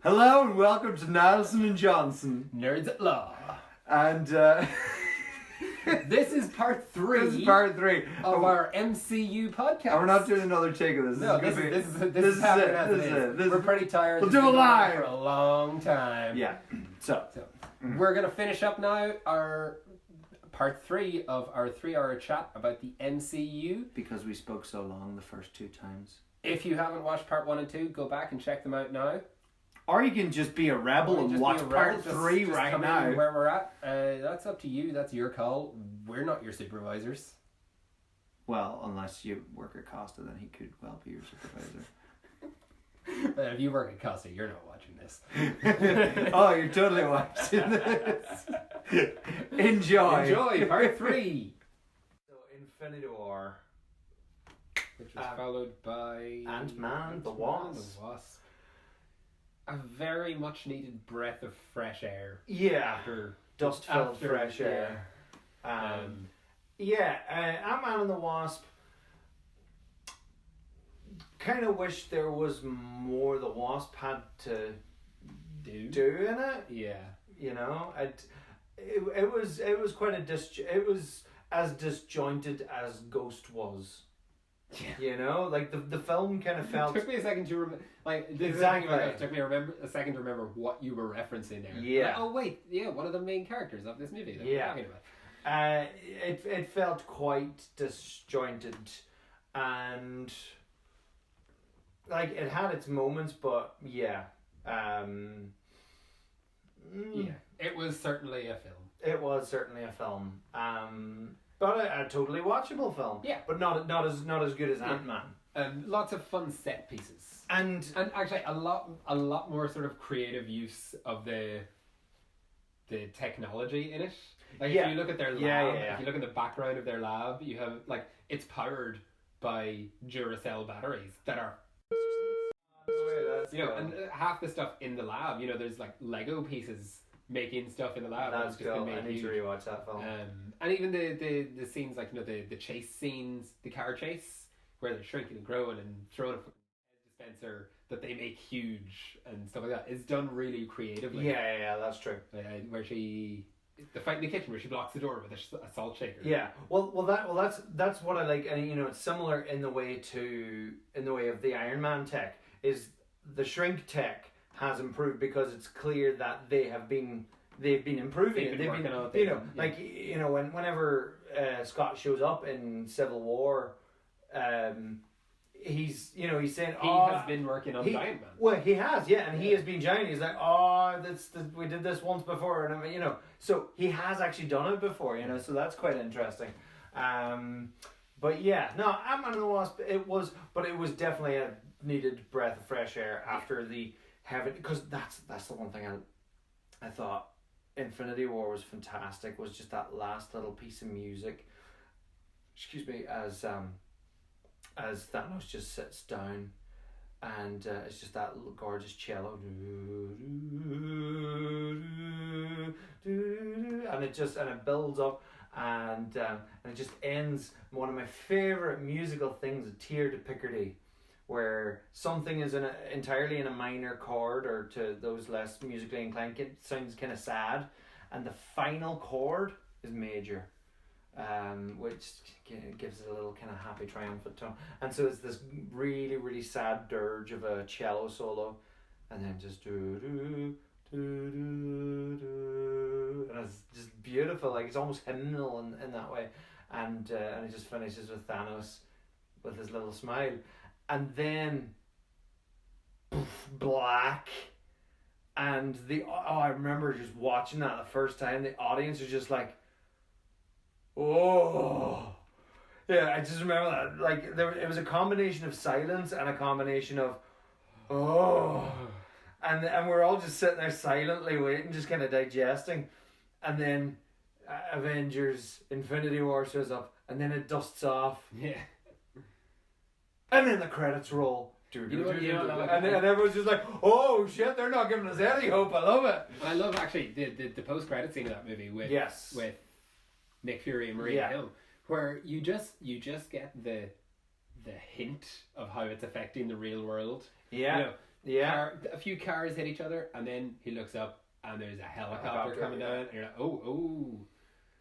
Hello and welcome to Niallson Johnson. Nerds at Law. And This is part 3. This is part 3 of our MCU podcast. And we're not doing another take of this. No, this is happening as it is. We're pretty tired. We'll do it live for a long time. Yeah. So we're gonna finish up now our part 3 of our 3-hour chat about the MCU. because we spoke so long the first 2 times. If you haven't watched part 1 and 2, go back and check them out now. Or you can just be a rebel and watch part 3 just right come now. in where we're at. That's up to you. That's your call. We're not your supervisors. Well, unless you work at Costa, then he could well be your supervisor. But if you work at Costa, you're not watching this. Oh, you're totally watching this. Enjoy. Enjoy part 3. So, Infinity War. Which was followed by Ant-Man, the Ant-Man, Wasp. the Wasp. A very much needed breath of fresh air. Yeah. After Dust-filled fresh air. Ant-Man and the Wasp. Kind of wish there was more the Wasp had to do in it. Yeah. You know, it was quite it was as disjointed as Ghost was. Yeah. You know, like the film kind of felt. It took me a second to remember. Exactly. It took me a second to remember what you were referencing there. Yeah. Like, oh wait, yeah, one of the main characters of this movie that we're talking about. It felt quite disjointed, and like it had its moments, but yeah. It was certainly a film. It was certainly a film. But a totally watchable film. Yeah. But not as good as Ant-Man. Lots of fun set pieces. And actually a lot more sort of creative use of the technology in it. Like if you look at their lab, if you look at the background of their lab, you have like it's powered by Duracell batteries that are and half the stuff in the lab, there's like Lego pieces making stuff in the lab. That's cool. I need to rewatch that film. And even the scenes like the chase scenes, the car chase where they're shrinking and growing and throwing a dispenser that they make huge and stuff like that is done really creatively. Yeah, that's true. Where the fight in the kitchen where she blocks the door with a salt shaker. Yeah, that's what I like, and it's similar in the way of the Iron Man tech is the shrink tech has improved because it's clear that they've been improving. They've been whenever Scott shows up in Civil War, he's saying he has been working on Giant Man. Well, he has, and he has been giant. He's like, we did this once before, and I mean, so he has actually done it before, so that's quite interesting. But yeah, no, Ant-Man and the Wasp, it was definitely a needed breath of fresh air after the heavy, because that's the one thing I thought Infinity War was fantastic, was just that last little piece of music. Excuse me, as Thanos just sits down, and it's just that little gorgeous cello, and it builds up, and it just ends. One of my favorite musical things, A Tear to Picardy, where something is entirely in a minor chord, or to those less musically inclined, it sounds kind of sad, and the final chord is major, which gives it a little kind of happy, triumphant tone. And so it's this really, really sad dirge of a cello solo, and then just and it's just beautiful, like it's almost hymnal in that way, and it just finishes with Thanos with his little smile. And then black, and I remember just watching that the first time. The audience was just like, oh, yeah. I just remember that, like it was a combination of silence and a combination of oh, and we're all just sitting there silently waiting, just kind of digesting, and then Avengers: Infinity War shows up, and then it dusts off. Yeah. And then the credits roll. And everyone's just like, oh shit, they're not giving us any hope. I love it. I love actually the post-credit scene of that movie with Nick Fury and Maria Hill, where you just get the hint of how it's affecting the real world. Yeah. Yeah. A few cars hit each other, and then he looks up, and there's a helicopter coming down, and you're like, oh.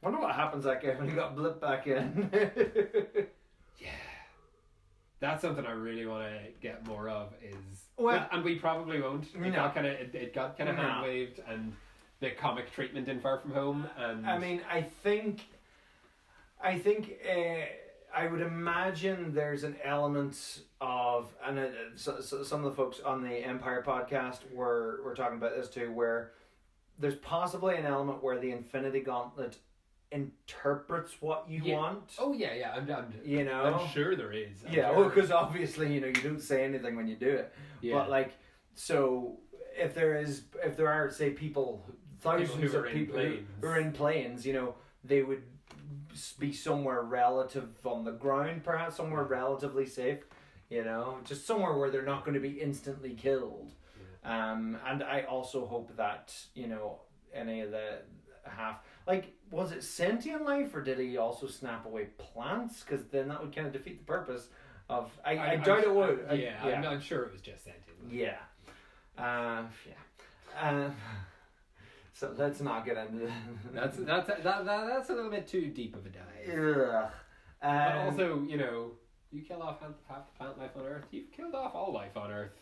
Wonder what happens that guy when he got blipped back in. Yeah. That's something I really want to get more of. Well, and we probably won't. It got kind of No. hand waved, and the comic treatment in Far From Home, and I mean, I think I would imagine there's an element of, and so some of the folks on the Empire podcast were talking about this too, where there's possibly an element where the Infinity Gauntlet interprets what you want. Oh yeah, I'm You know, I'm sure there is. Well, because obviously, you don't say anything when you do it. Yeah. But like, so if there are, say, thousands of people who are in planes, they would be somewhere relative on the ground, perhaps somewhere relatively safe, just somewhere where they're not going to be instantly killed. Yeah. And I also hope that, any of the was it sentient life, or did he also snap away plants? Because then that would kind of defeat the purpose of. I doubt it would. I'm sure it was just sentient life. Yeah. So let's not get into that's a little bit too deep of a dive. Ugh. But also, you kill off half the plant life on Earth, you've killed off all life on Earth.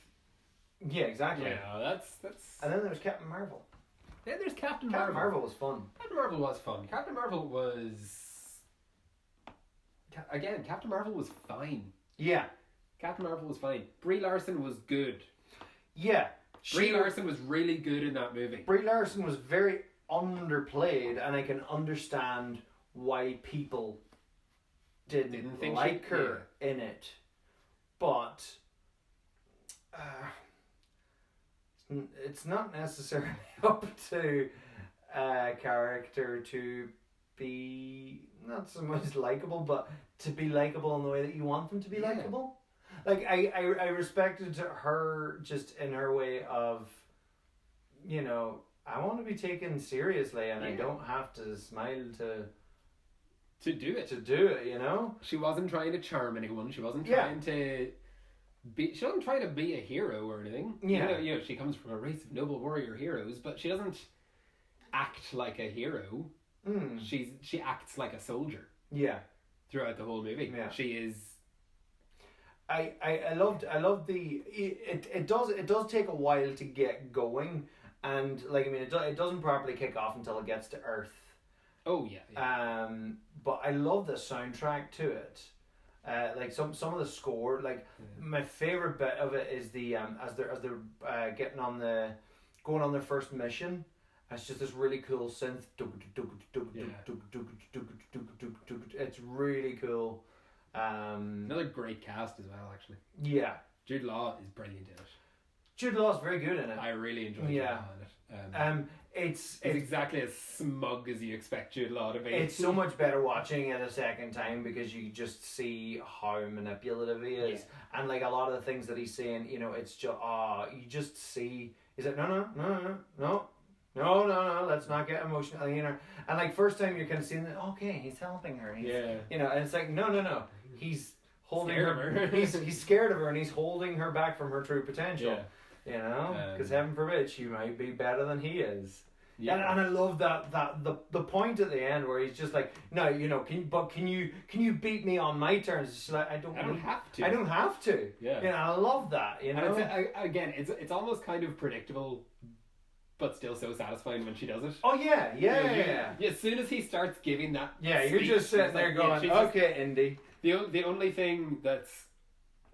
Yeah, exactly. That's. And then there's Captain Marvel. Then there's Captain Marvel. Captain Marvel was fun. Captain Marvel was fun. Captain Marvel was. Again, Captain Marvel was fine. Yeah. Captain Marvel was fine. Brie Larson was good. Yeah. Brie Larson was really good in that movie. Brie Larson was very underplayed, and I can understand why people didn't think like her in it. But it's not necessarily up to a character to be not so much likable, but to be likable in the way that you want them to be likable. Like, I respected her just in her way of, I want to be taken seriously, and I don't have to smile to do it. She wasn't trying to charm anyone. She wasn't trying to be. She wasn't trying to be a hero or anything. Yeah. She comes from a race of noble warrior heroes, but she doesn't act like a hero. She acts like a soldier. Yeah. Throughout the whole movie, she is. I loved the it does take a while to get going, and it doesn't properly kick off until it gets to Earth. Oh yeah. But I love the soundtrack to it. Some of the score, my favorite bit of it is the as they're going on their first mission. It's just this really cool synth. It's really cool. Another great cast as well, actually. Yeah. Jude Law is brilliant in it. Jude Law's very good in it. I really enjoyed Jude Law in it. It's exactly as smug as you expect Jude Law to be. It's so much better watching it a second time because you just see how manipulative he is. Yeah. And a lot of the things that he's saying, it's just you just see. He's like, no, let's not get emotional, And first time you're kind of seeing that, okay, he's helping her. And it's like, no. He's holding her. He's scared of her, and he's holding her back from her true potential. Yeah. Because heaven forbid she might be better than he is. Yeah. And I love that the point at the end where he's just like, no, can you beat me on my terms? She's like, I don't have to. I don't have to. Yeah. And I love that. And it's almost kind of predictable, but still so satisfying when she does it. Oh yeah. As soon as he starts giving that, you're just sitting there going, okay, Indy. The only thing that's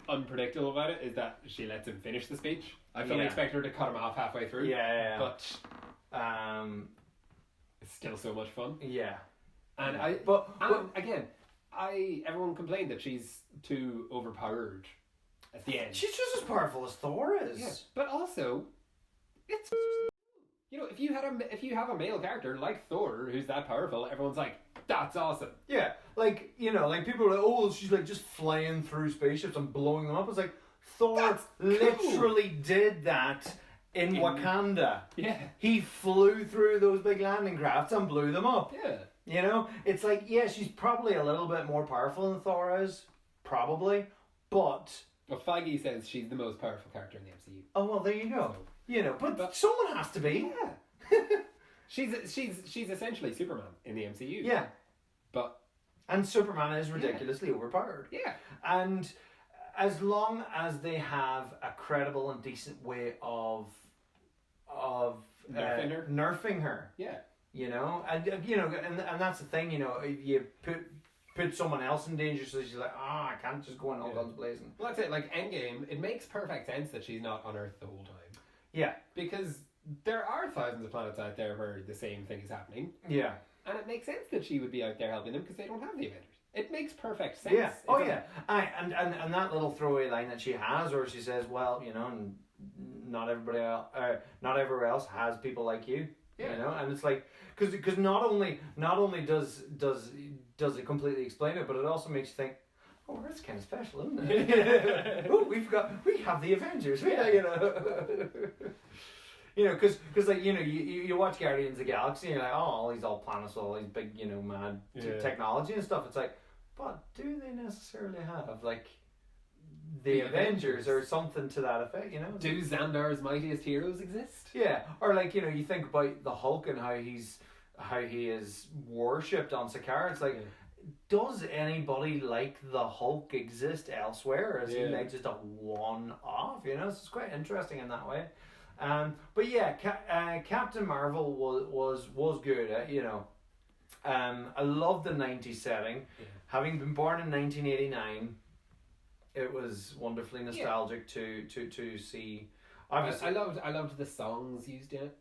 unpredictable about it is that she lets him finish the speech. I fully expect her to cut him off halfway through. Yeah. But it's still so much fun. Yeah. And everyone complained that she's too overpowered at the end. She's just as powerful as Thor is. Yeah. But also, it's. If you have a male character like Thor who's that powerful, everyone's like, that's awesome. Yeah, people are like, oh, she's just flying through spaceships and blowing them up. It's like, Thor literally did that in Wakanda. Yeah. He flew through those big landing crafts and blew them up. Yeah. It's like, she's probably a little bit more powerful than Thor is, probably, but Well, Feige says she's the most powerful character in the MCU. Oh well, there you go. So, You know, but someone has to be. yeah. she's essentially Superman in the MCU. Yeah. But And Superman is ridiculously overpowered. yeah. And as long as they have a credible and decent way of nerfing her, Yeah. you know, and and that's the thing, you know, you put someone else in danger, so she's like, I can't just go in all guns blazing. Well, that's it. Like Endgame, it makes perfect sense that she's not on Earth the whole time, Yeah, because there are thousands of planets out there where the same thing is happening, yeah, and it makes sense that she would be out there helping them because they don't have the Avengers. It makes perfect sense. yeah. Oh yeah, and that little throwaway line that she has, where she says, well, you know, and not everywhere else has people like you. Yeah. You know, and it's like, because not only does it completely explain it, but it also makes you think, oh, that's kind of special, isn't it? Oh, we have the Avengers. Yeah, you know. You know, because like, you know, you watch Guardians of the Galaxy and you're like, oh, all these planets with all these big, you know, mad technology and stuff. It's like, but do they necessarily have like the Avengers or something to that effect? You know, do Xandar's mightiest heroes exist? Yeah, or like, you know, you think about the Hulk and how he is worshipped on Sakaar. It's like, does anybody like the Hulk exist elsewhere? Is he like just a one-off? You know, so it's quite interesting in that way. But yeah, Captain Marvel was good. You know, I love the 90s setting. Yeah. Having been born in 1989, it was wonderfully nostalgic to see. Obviously, I loved the songs used in it.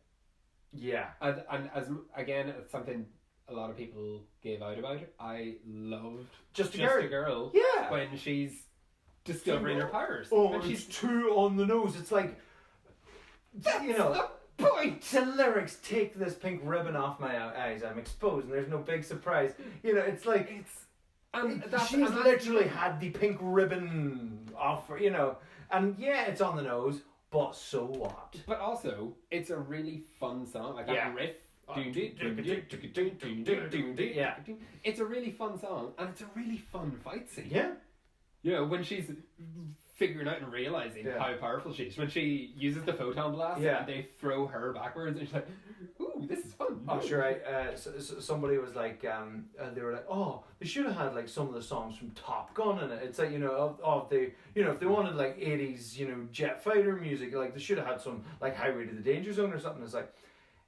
Yeah, and as again, it's something a lot of people gave out about it. I loved Just a Girl. Yeah, when she's discovering her powers. Oh, when she's too on the nose. It's like, you know, the point. The lyrics, take this pink ribbon off my eyes, I'm exposed, and there's no big surprise. You know, it's like she's literally had the pink ribbon off her, you know, and yeah, it's on the nose, but so what? But also, it's a really fun song, like that riff. Yeah, it's a really fun song, and it's a really fun fight scene. Yeah, you know, when she's figuring out and realizing how powerful she is, when she uses the photon blast and they throw her backwards, and she's like, "Ooh, this is fun." Oh, sure. Somebody was like, they were like, "Oh, they should have had like some of the songs from Top Gun in it." It's like, you know, if they wanted like 80s, you know, jet fighter music, like they should have had some like Highway to the Danger Zone or something. It's like,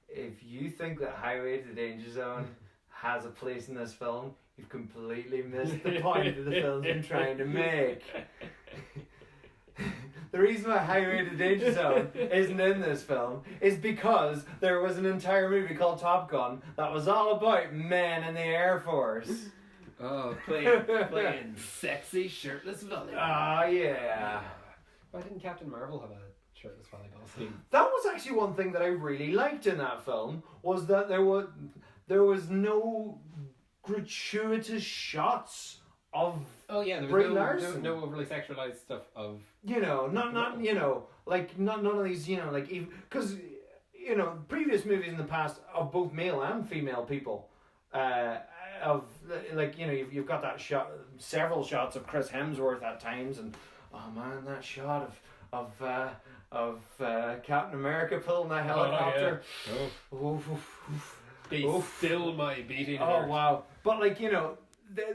if you think that Highway to the Danger Zone has a place in this film, you've completely missed the point that the film's been trying to make. The reason why Highway to the Danger Zone isn't in this film is because there was an entire movie called Top Gun that was all about men in the Air Force. Oh, playing sexy shirtless volleyball. Ah, yeah. Why didn't Captain Marvel have a shirtless volleyball scene? That was actually one thing that I really liked in that film, was that there was no gratuitous shots of there was no overly sexualized stuff of, you know, not you know, like none of these, you know, like, even because, you know, previous movies in the past of both male and female people, of like, you know, you've got that shot, several shots of Chris Hemsworth at times, and oh man, that shot of Captain America pulling that helicopter. Be still my beating heart. Oh wow! But like, you know,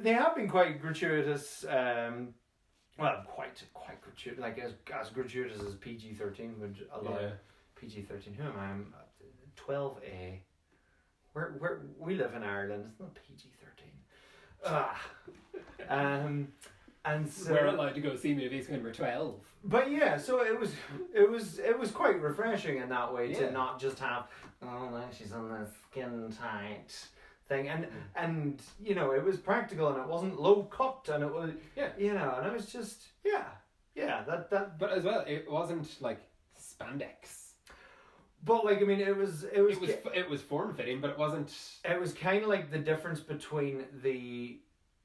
they have been quite gratuitous. Well, quite gratuitous. Like as gratuitous as PG-13 would allow. PG-13. Who am I? I'm 12A. Where we live in Ireland. It's not PG-13. And so we're allowed to go see movies when we're 12. But yeah, so it was quite refreshing in that way to not just have, oh no, she's on the skin tight thing, and you know, it was practical and it wasn't low cut, and it was you know, and it was just that. But as well, it wasn't like spandex. But like, I mean, it was form fitting, but it wasn't. It was kind of like the difference between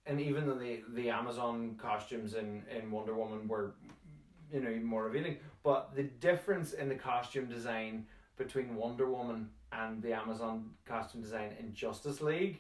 and even though the Amazon costumes in Wonder Woman were, you know, even more revealing, but the difference in the costume design between Wonder Woman and the Amazon costume design in Justice League,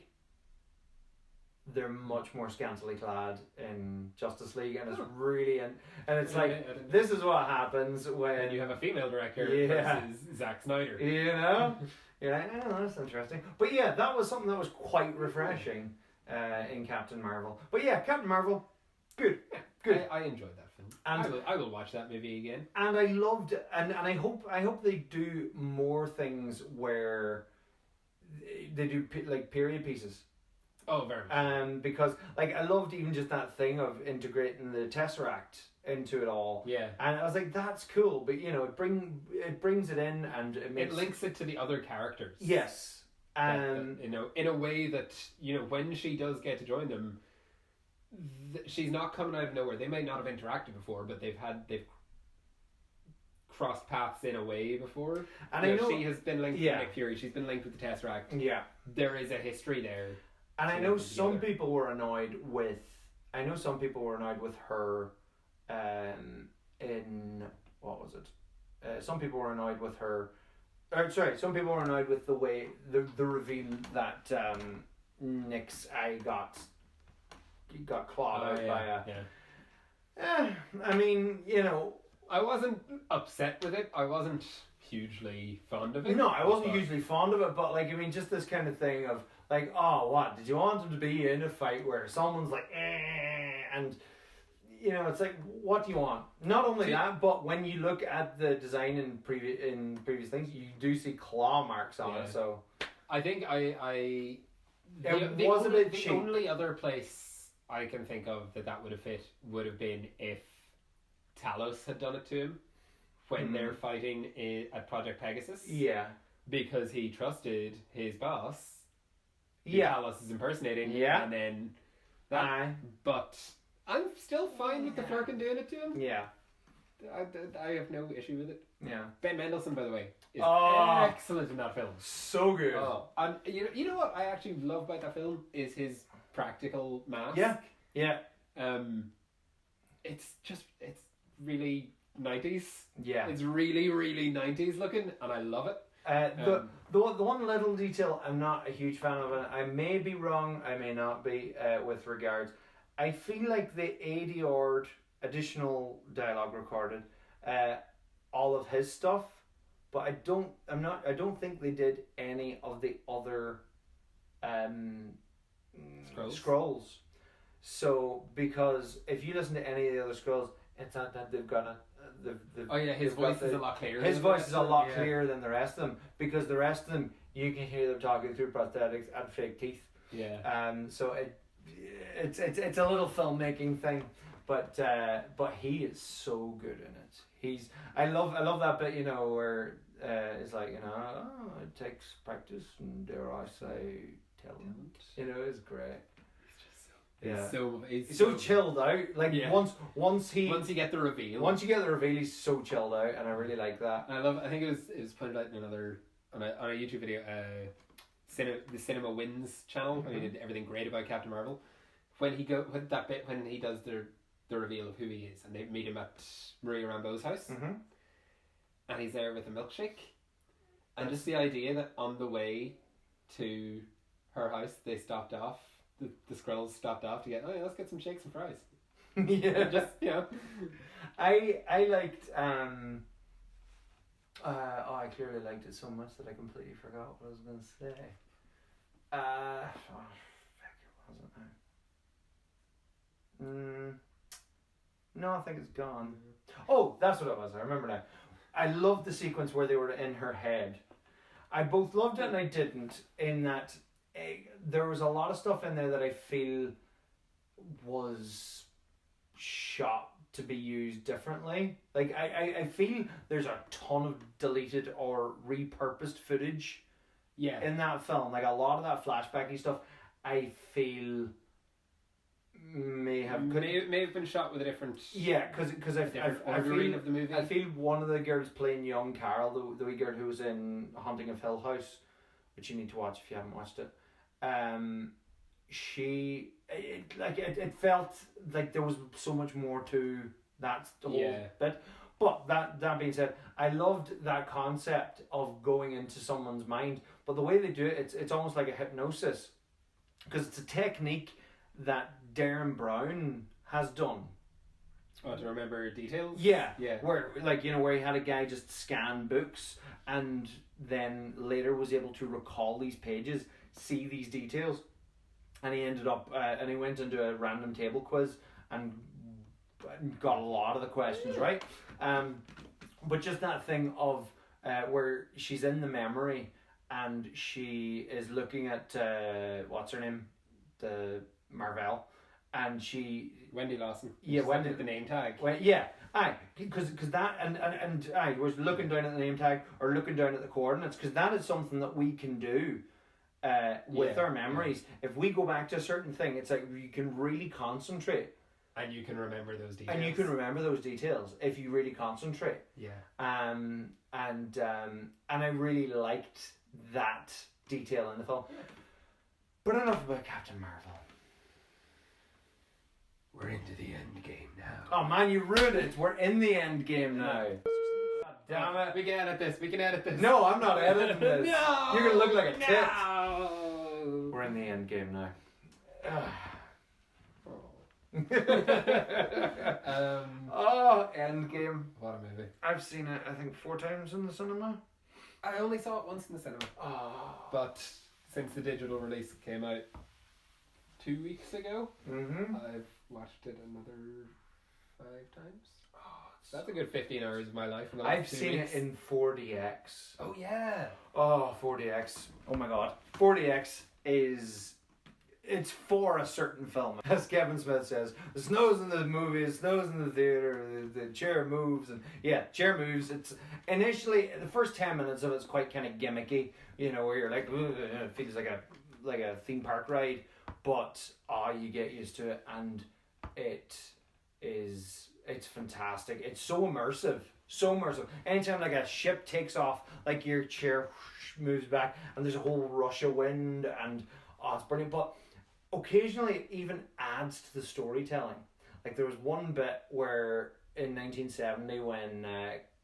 they're much more scantily clad in Justice League, and it's Oh. really and it's Yeah, like I didn't know. this is what happens when And you have a female director Yeah. versus Zack Snyder. you know you're like, oh, that's interesting. But yeah, that was something that was quite refreshing in Captain Marvel. But yeah, Captain Marvel, good. I enjoyed that film. And I will watch that movie again. and I loved and I hope they do more things where they do like period pieces. Oh, very much. Because like I loved even just that thing of integrating the Tesseract into it all. Yeah. And I was like, that's cool, but you know, it brings it in and it makes It links it to the other characters. yes. And you know, in a way that, you know, when she does get to join them, she's not coming out of nowhere. They may not have interacted before, but they've crossed paths in a way before. and You I know, know she has been linked Yeah. to Nick Fury. She's been linked with the Tesseract. yeah. There is a history there. And I So know they come some together. people were annoyed with her in what was it? Some people were annoyed with her some people were annoyed with the way the reveal that Nick's eye got clawed out by a yeah. I mean, you know, I wasn't upset with it. I wasn't hugely fond of it. no, I wasn't but- usually fond of it, but like I mean just this kind of thing of like, oh, what? Did you want him to be in a fight where someone's like, and you know, it's like, what do you want? Not only See- that, but when you look at the design in previous things, you do see claw marks on Yeah. it. So I think It was a bit the cheap. only other place I can think of that would have fit would have been if Talos had done it to him when they're fighting at Project Pegasus. yeah, Because he trusted his boss. who yeah, Talos is impersonating. Yeah. And then that. aye, But I'm still fine with the Flerken doing it to him. yeah, I have no issue with it. yeah. Ben Mendelsohn, by the way, is Oh. excellent in that film. So good. Oh, and you know what I actually love about that film is his practical mask. Yeah, yeah, It's really 90s. yeah. It's really, really 90s looking, and I love it. The one little detail I'm not a huge fan of, and I may be wrong, I may not be, with regards. I feel like the 80 odd additional dialogue recorded all of his stuff, but I don't think they did any of the other scrolls. So because if you listen to any of the other scrolls, it's not that they've got Oh yeah, his they've got voice is a lot clearer. his than the voice rest is a of them. lot Yeah. clearer than the rest of them, because the rest of them you can hear them talking through prosthetics and fake teeth. Yeah. So it's a little filmmaking thing, but he is so good in it. I love that bit, you know, where it's like, you know, oh, it takes practice and dare I say talent. You know, it's great. He's He's so chilled out. Like Yeah. once you get the reveal. you get the reveal, he's so chilled out, and I really like that. And I think it was pointed out in another on a YouTube video, the Cinema Wins channel, when he did everything great about Captain Marvel. When he does the reveal of who he is, and they meet him at Maria Rambeau's house, and he's there with a milkshake, and just the idea that on the way to her house they stopped off. The Skrulls stopped off to get, oh yeah, let's get some shakes and fries. Yeah. Just, you know. I liked I clearly liked it so much that I completely forgot what I was gonna say. No, I think it's gone. Oh, that's what it was. I remember now. I loved the sequence where they were in her head. I both loved it and I didn't, in that there was a lot of stuff in there that I feel was shot to be used differently. Like I feel there's a ton of deleted or repurposed footage in that film. Like a lot of that flashbacky stuff I feel may have been shot with a different because I ordering feel of the movie. I feel one of the girls playing young Carol, the wee girl who was in Haunting of Hill House, which you need to watch if you haven't watched it. It felt like there was so much more to that whole bit. But that being said, I loved that concept of going into someone's mind. But the way they do it, it's almost like a hypnosis, because it's a technique that Darren Brown has done. Oh, to remember details? Yeah. Yeah. Where, like, you know, where he had a guy just scan books and then later was able to recall these pages, see these details, and he ended up, and he went into a random table quiz and got a lot of the questions right. But just that thing of where she's in the memory and she is looking at, what's her name? The Marvell. And she... Wendy Lawson. Yeah, Wendy... The name tag. Well, yeah, aye. Because that... And aye, was looking down at the name tag or looking down at the coordinates. Because that is something that we can do with our memories. If we go back to a certain thing, it's like you can really concentrate. And you can remember those details. And you can remember those details if you really concentrate. Yeah. And I really liked that detail in the film. But enough about Captain Marvel. We're into the end game now. Oh man, you ruined it. We're in the end game now. God damn it. We can edit this. We can edit this. No, I'm not editing this. No. You're gonna look like a tit. No. We're in the end game now. End game. What a movie. I've seen it, I think, 4 times in the cinema. I only saw it once in the cinema. Oh. But since the digital release came out 2 weeks ago, I've watched it another 5 times. Oh, that's a good 15 hours of my life. I've seen it in 4DX. Oh yeah. Oh, 4DX. Oh my god. 4DX is... It's for a certain film. As Kevin Smith says, the snow's in the movie, the snow's in the theatre, the chair moves, and yeah, chair moves. It's initially, the first 10 minutes of it's quite kind of gimmicky, you know, where you're like, it feels like a theme park ride, but you get used to it, and it's fantastic. It's so immersive. So immersive. Anytime like a ship takes off, like your chair moves back, and there's a whole rush of wind, and it's brilliant. But occasionally it even adds to the storytelling. Like there was one bit where in 1970 when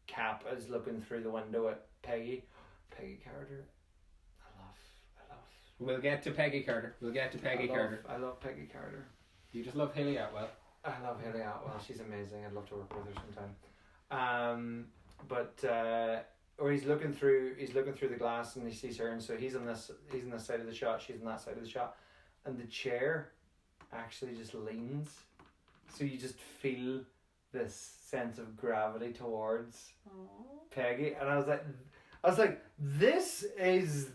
Cap is looking through the window at Peggy Carter. I love. We'll get to Peggy Carter. I love Peggy Carter. You just love Haley Atwell. I love Haley Atwell. She's amazing. I'd love to work with her sometime. Or he's looking through the glass and he sees her, and so he's on this side of the shot, she's on that side of the shot, and the chair actually just leans, so you just feel this sense of gravity towards Peggy, and I was like, this is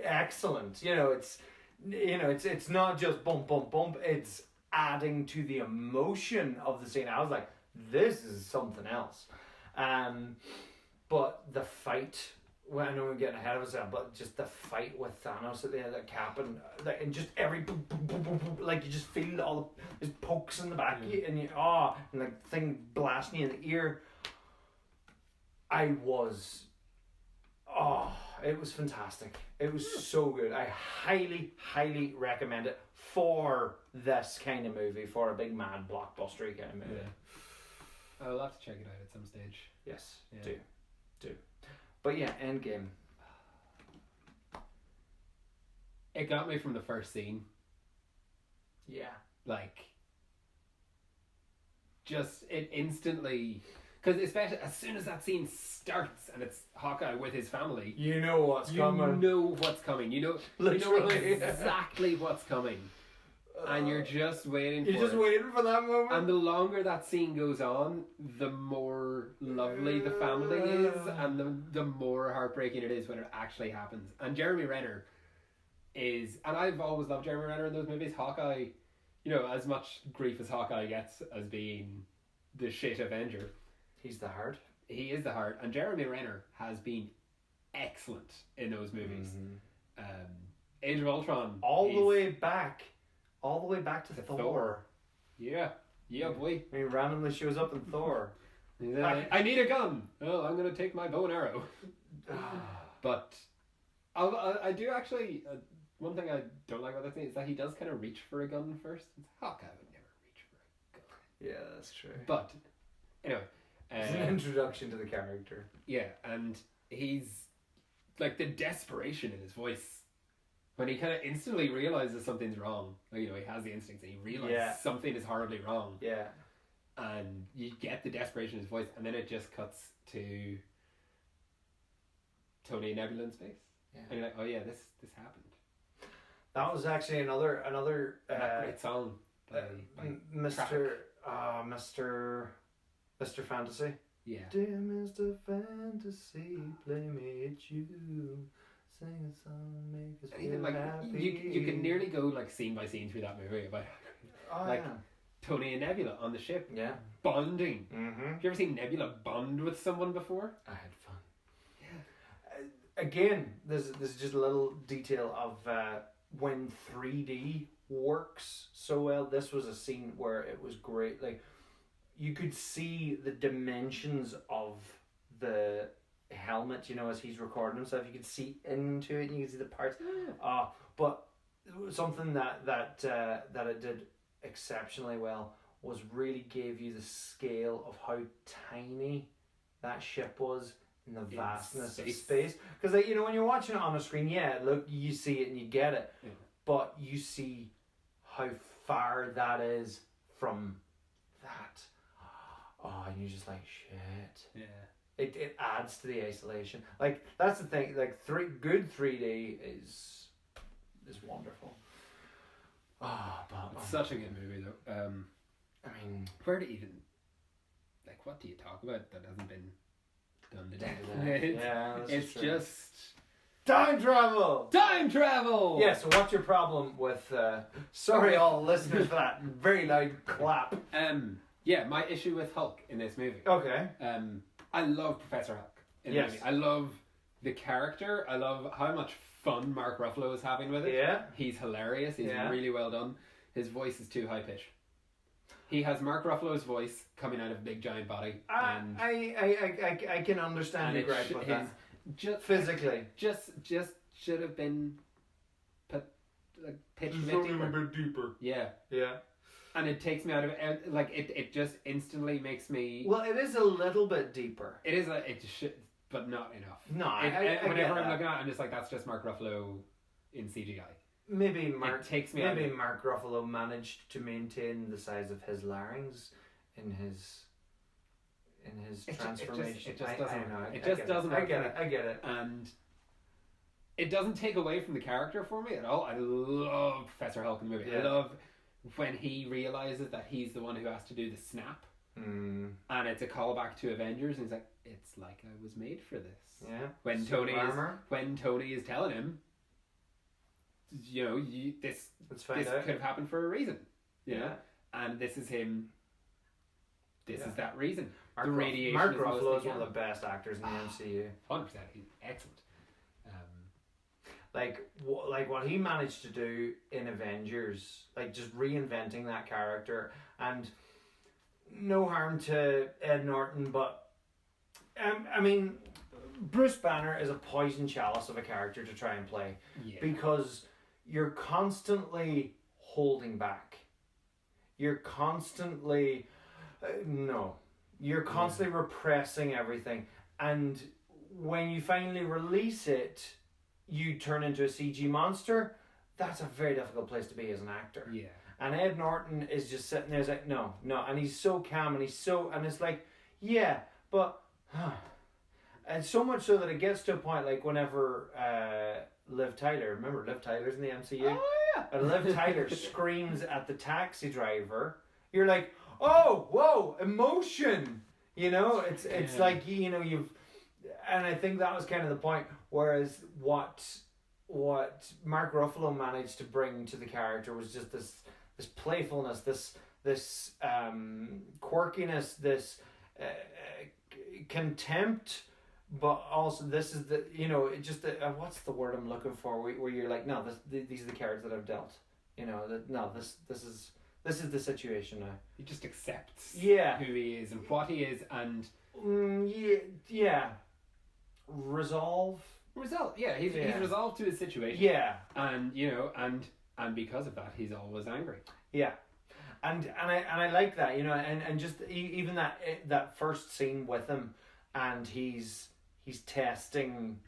excellent. It's not just bump bump bump. It's adding to the emotion of the scene. I was like, this is something else. But the fight, well, I know we're getting ahead of ourselves, but just the fight with Thanos at the end of the Cap, and just every boom, boom, boom, boom, boom, like you just feel all the pokes in the back, and and like thing blasting you in the ear. It was fantastic. It was so good. I highly, highly recommend it for this kind of movie, for a big mad blockbuster kind of movie. Yeah. I'll have to check it out at some stage. Yes, do. But yeah, Endgame. It got me from the first scene. Yeah. Like, just it instantly, because especially as soon as that scene starts and it's Hawkeye with his family, you know what's coming. You know what's coming. You know exactly what's coming. And you're just waiting waiting for that moment. And the longer that scene goes on, the more lovely the family is, and the more heartbreaking it is when it actually happens. And Jeremy Renner is, and I've always loved Jeremy Renner in those movies. Hawkeye, as much grief as Hawkeye gets as being the shit Avenger, he's the heart. He is the heart, and Jeremy Renner has been excellent in those movies. Age of Ultron, all the way back to Thor. Yeah, boy. He randomly shows up in Thor. I need a gun. Oh, I'm gonna take my bow and arrow. But I do actually. One thing I don't like about that thing is that he does kind of reach for a gun first. Hawkeye would never reach for a gun. Yeah, that's true. But anyway, it's an introduction to the character. Yeah, and he's like the desperation in his voice when he kind of instantly realizes something's wrong. Like, he has the instincts and he realizes something is horribly wrong. Yeah. And you get the desperation in his voice, and then it just cuts to Tony and Nebula in space. Yeah. And you're like, oh yeah, this happened. That was actually another great song by Mr. Fantasy. Yeah. Dear Mr. Fantasy, play me at you. Sing a song, make us feel happy. You can nearly go like scene by scene through that movie about Tony and Nebula on the ship. Yeah. Bonding. Mm-hmm. Have you ever seen Nebula bond with someone before? I had fun. Yeah. Again, there's just a little detail of when 3D works so well. This was a scene where it was great. Like, you could see the dimensions of the helmet, as he's recording himself. You could see into it and you could see the parts. But something that it did exceptionally well was really gave you the scale of how tiny that ship was in the vastness of space. Because when you're watching it on a screen, look, you see it and you get it, but you see how far that is from that. Oh, and you're just like, shit. Yeah. It adds to the isolation. Like, that's the thing. Like, good 3D is wonderful. But it's such a good movie, though. I mean, where to even, like, what do you talk about that hasn't been done today? It's just time travel. Yeah. So what's your problem with? Sorry, all listeners, for that very loud clap. Yeah, my issue with Hulk in this movie. Okay. I love Professor Hulk in the movie. I love the character. I love how much fun Mark Ruffalo is having with it. Yeah. He's hilarious. He's really well done. His voice is too high pitched. He has Mark Ruffalo's voice coming out of a big giant body. And I can understand your gripe with that. Just physically. Just should have been pitched a bit deeper. Yeah. Yeah. And it takes me out of it. Like, it just instantly makes me. Well, it is a little bit deeper. It is it should, but not enough. No, whenever I'm looking at it, I'm just like, that's just Mark Ruffalo in CGI. Maybe Mark Ruffalo managed to maintain the size of his larynx in his transformation. It just doesn't. It just doesn't. I get it. And it doesn't take away from the character for me at all. I love Professor Hulk in the movie. Yeah. I love when he realizes that he's the one who has to do the snap, and it's a callback to Avengers, and he's like, "It's like I was made for this." Yeah. When Tony is telling him, this could have happened for a reason, and this is him. This is that reason. Mark Ruffalo is one of the best actors in the MCU. 100%, he's excellent. Like what he managed to do in Avengers, like just reinventing that character, and no harm to Ed Norton, but I mean, Bruce Banner is a poison chalice of a character to try and play, because you're constantly holding back. You're constantly repressing everything, and when you finally release it, you turn into a CG monster. That's a very difficult place to be as an actor. Yeah. And Ed Norton is just sitting there, like, no, and he's so calm, and it's like, but, and so much so that it gets to a point, like, whenever Liv Tyler, remember Liv Tyler's in the MCU? Oh, yeah. And Liv Tyler screams at the taxi driver, you're like, oh, whoa, emotion, it's like, you've, and I think that was kind of the point. Whereas what Mark Ruffalo managed to bring to the character was just this playfulness, this quirkiness, this contempt, but also this is the what's the word I'm looking for? Where you're like, no, these are the cards that I've dealt. This is the situation now. He just accepts who he is and what he is, and resolve. He's resolved to his situation. Yeah. And and because of that, he's always angry. Yeah. And I like that, and just even that first scene with him, and he's testing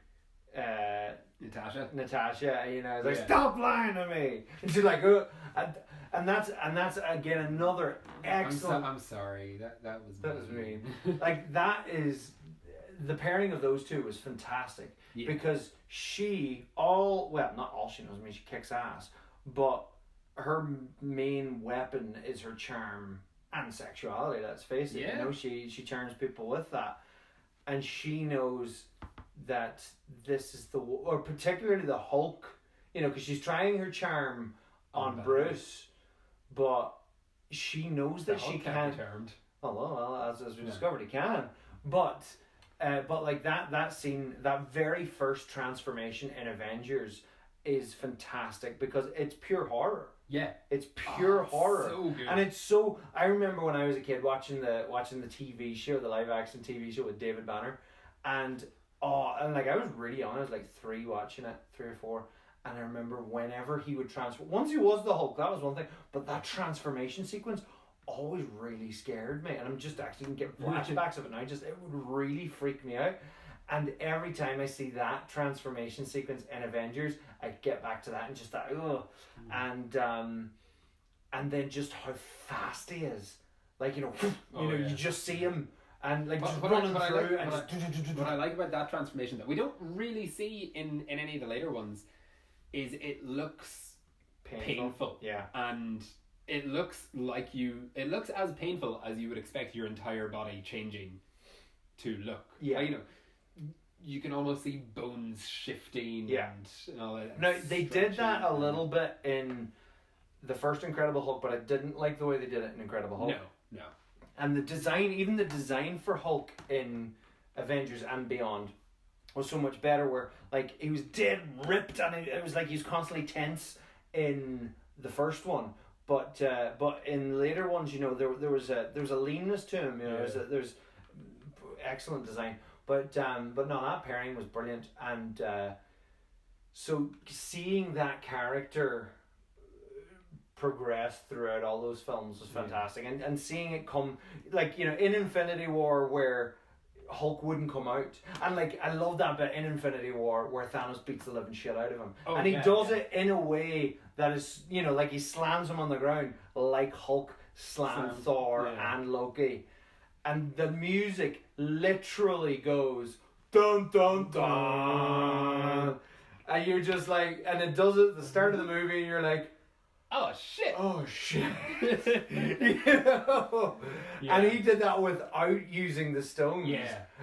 Natasha, you know, like, Yeah. stop lying to me. And she's like, and that's again another excellent. I'm sorry. That was That was mean. Like, that is, the pairing of those two was fantastic. Yeah. Because not all she knows, I mean, she kicks ass, but her main weapon is her charm and sexuality, let's face it. Yeah. You know, she charms people with that. And she knows that this is or particularly the Hulk, you know, because she's trying her charm on Bruce, but she knows that she can't. Well, as we discovered, he can. But like that scene, that very first transformation in Avengers is fantastic because it's pure horror. Yeah, it's pure horror, so good. And it's so. I remember when I was a kid watching the TV show, the live action TV show with David Banner, and like I was really young. I was like 3 watching it, 3 or 4. And I remember whenever he would transform, once he was the Hulk, that was one thing. But that transformation sequence always really scared me. And I'm just actually getting flashbacks of it now. It would really freak me out. And every time I see that transformation sequence in Avengers, I get back to that and just that, ugh. And then just how fast he is. Like, you know, you just see him. And like just running through. What I like about that transformation that we don't really see in any of the later ones is it looks painful. Yeah. And it looks as painful as you would expect your entire body changing to look. Yeah. You know, you can almost see bones shifting and all that. Now, they did that a little bit in the first Incredible Hulk, but I didn't like the way they did it in Incredible Hulk. No. And the design for Hulk in Avengers and Beyond was so much better, where like he was dead ripped and it was like he was constantly tense in the first one, but in later ones, you know, there was a leanness to him, you know. There's excellent design, but no, that pairing was brilliant. And so seeing that character progress throughout all those films was fantastic. And seeing it come, like, you know, in Infinity War where Hulk wouldn't come out, and like I love that bit in Infinity War where Thanos beats the living shit out of him, and he does it in a way that is, you know, like he slams him on the ground like Hulk slammed Thor and Loki, and the music literally goes dun dun dun, and you're just like, and it does it at the start of the movie, and you're like, oh shit. You know? And he did that without using the stones.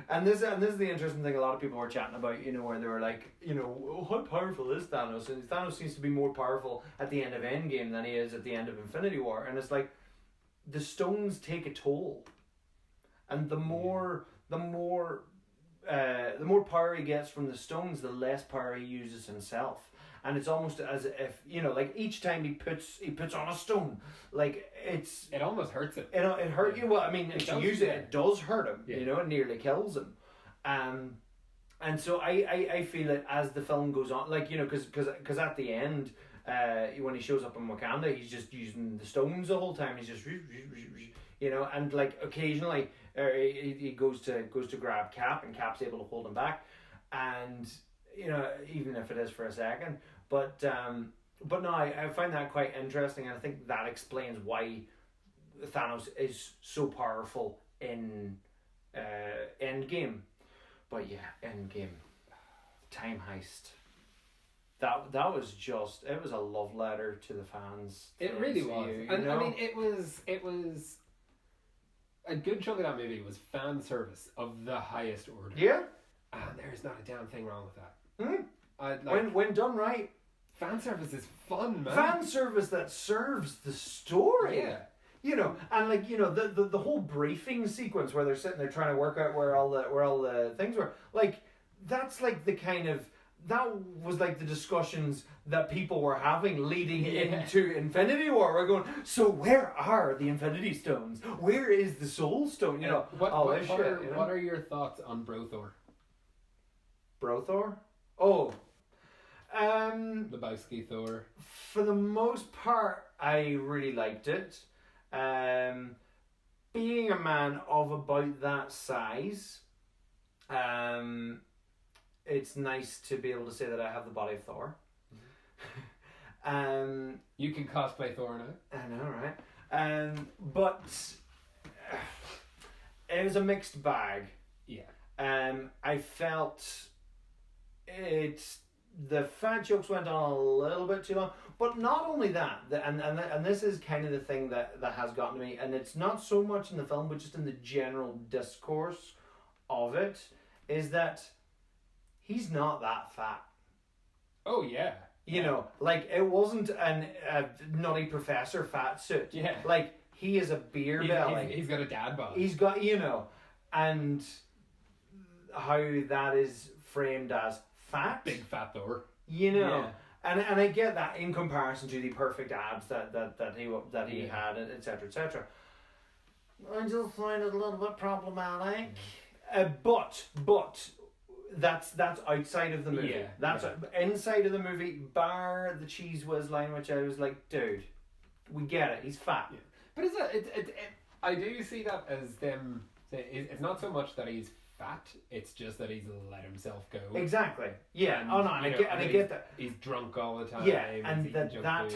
And this is the interesting thing a lot of people were chatting about, you know, where they were like, you know, how powerful is Thanos? And Thanos seems to be more powerful at the end of Endgame than he is at the end of Infinity War. And it's like, the stones take a toll. And the more power he gets from the stones, the less power he uses himself. And it's almost as if, you know, like each time he puts on a stone, like it almost hurts him. It hurt you. Well, I mean, it does hurt him. You know, it nearly kills him. And so I feel that as the film goes on, like, you know, because at the end, when he shows up in Wakanda, he's just using the stones the whole time. He's just, you know, and like occasionally he goes to grab Cap, and Cap's able to hold him back, and, you know, even if it is for a second, but no, I find that quite interesting, and I think that explains why Thanos is so powerful in Endgame. But yeah, Endgame, time heist. That was just, it was a love letter to the fans. It really was. And know? I mean, it was a good chunk of that movie was fan service of the highest order. Yeah. And there's not a damn thing wrong with that. When done right, fan service is fun, man. Fan service that serves the story. Yeah. You know, and like, you know, the whole briefing sequence where they're sitting there trying to work out where all the things were, like, that's like the kind of, that was like the discussions that people were having leading into Infinity War. We're going, so where are the Infinity Stones? Where is the Soul Stone? You know, what are your thoughts on Brothor? Brothor? Oh. Lebowski Thor. For the most part, I really liked it. Being a man of about that size, it's nice to be able to say that I have the body of Thor. You can cosplay Thor now. I know, right? But it was a mixed bag. Yeah. I felt the fat jokes went on a little bit too long, but not only that, and this is kind of the thing that has gotten to me, and it's not so much in the film, but just in the general discourse of it, is that he's not that fat. Oh yeah. You know, like it wasn't a nutty professor fat suit. Yeah. Like he is a beer belly. He's got a dad bod. He's got, you know, and how that is framed as fat. Big fat Thor. You know. Yeah. And I get that in comparison to the perfect abs that he had, etc., etc. I just find it a little bit problematic. But that's outside of the movie. Yeah, that's inside of the movie, bar the cheese whiz line, which I was like, dude, we get it. He's fat. Yeah. But is it? I do see that as them. It's not so much that he's fat. It's just that he's let himself go. Exactly. Yeah. And, I get that. He's drunk all the time. Yeah, and that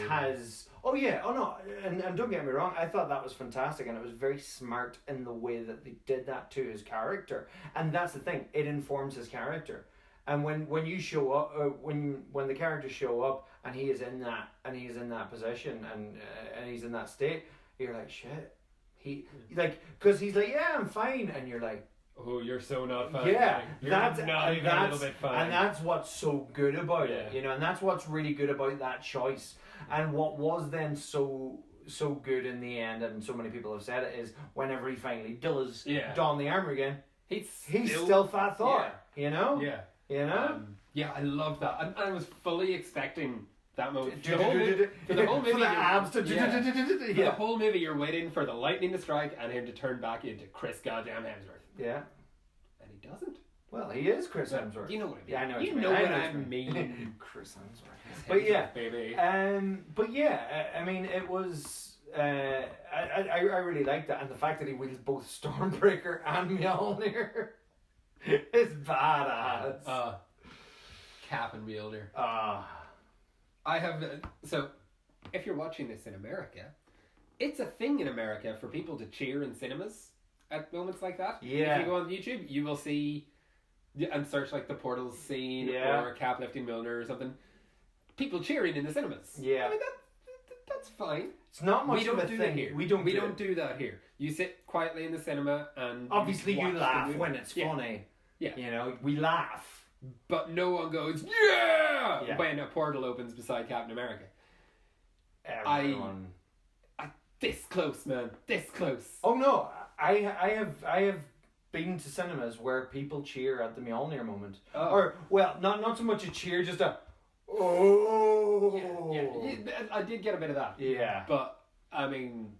has. Oh yeah. Oh no. And don't get me wrong. I thought that was fantastic, and it was very smart in the way that they did that to his character. And that's the thing. It informs his character. And when you show up, when the characters show up, and he is in that position, and he's in that state, you're like, shit. Because he's like, yeah, I'm fine, and you're like, oh, you're so not fine. Yeah, you're not even a little bit fine. And that's what's so good about it, you know, and that's what's really good about that choice. And what was then so good in the end, and so many people have said it, is whenever he finally does don the armor again, he's still Fat Thor, you know? Yeah. You know? Yeah, I love that. And I was fully expecting that moment. For the whole movie, for the abs to the whole movie, you're waiting for the lightning to strike and him to turn back into Chris goddamn Hemsworth. Yeah. And he doesn't. Well, he is Chris Hemsworth. You know what I mean. Yeah, I know what you know what I mean. Chris Hemsworth. But yeah, baby. But yeah, I mean, it was. I really liked that, and the fact that he wields both Stormbreaker and Mjolnir is badass. Cap and wielder. I have so. If you're watching this in America, it's a thing in America for people to cheer in cinemas at moments like that. Yeah. If you go on YouTube, you will see and search like the Portals scene or Cap lifting Mjolnir or something. People cheering in the cinemas. Yeah. I mean that's fine. It's not much we don't of a do thing. That here. We don't do that here. You sit quietly in the cinema and obviously you laugh when it's funny. Yeah. You know, we laugh. But no one goes, yeah! When a portal opens beside Captain America. Everyone. I this close, man. This close. Oh no, I have been to cinemas where people cheer at the Mjolnir moment. Oh. Or well, not so much a cheer, just a oh. Yeah. I did get a bit of that. Yeah. But I mean,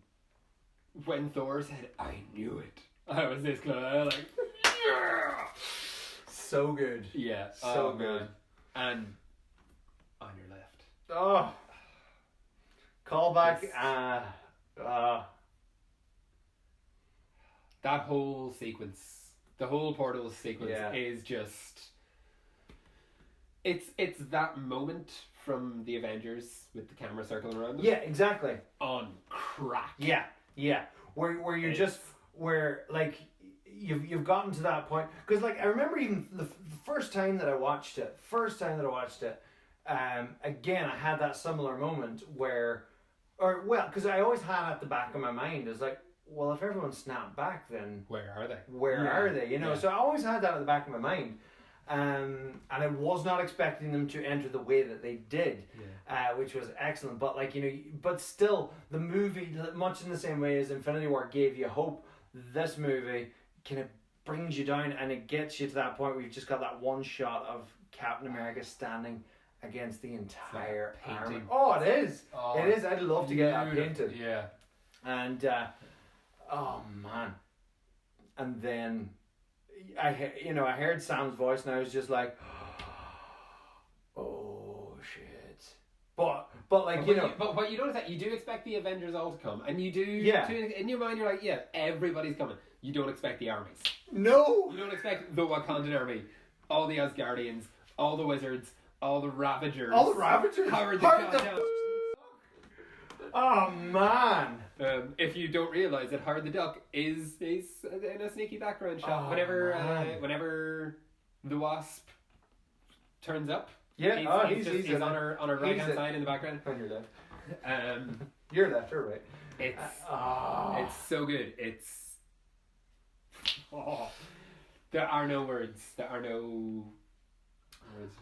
when Thor said, "I knew it," I was this close. I was like, yeah. So good. Yeah. So good. Man. And on your left. Oh. Callback. That whole sequence, the whole portal sequence is just. It's that moment from the Avengers with the camera circling around them. Yeah, exactly. On crack. Yeah. Where you're just like. You've gotten to that point, because like I remember even the first time that I watched it, again I had that similar moment because I always had at the back of my mind is like, well, if everyone snapped back, then where are they? Where are they? You know, so I always had that at the back of my mind, and I was not expecting them to enter the way that they did, which was excellent. But like, you know, but still, the movie, much in the same way as Infinity War gave you hope, this movie kind of brings you down, and it gets you to that point where you've just got that one shot of Captain America standing against the entire army. Oh, it is. It is. I'd love to get that painted. Yeah. And oh man. And then I heard Sam's voice, and I was just like, oh shit. But like, but what you don't expect, you do expect the Avengers all to come, and you do. Yeah. In your mind, you're like, yeah, everybody's coming. You don't expect the armies. No. You don't expect the Wakandan army all the Asgardians, all the wizards, all the Ravagers. All the Ravagers? Howard the Howard the goddamn... Oh, man. If you don't realise that Howard the Duck is in a sneaky background shot. Oh, whenever the Wasp turns up, Yeah, he's on her right hand side in the background. On your left. Um, You're left, you're right. It's so good. There are no words. There are no words.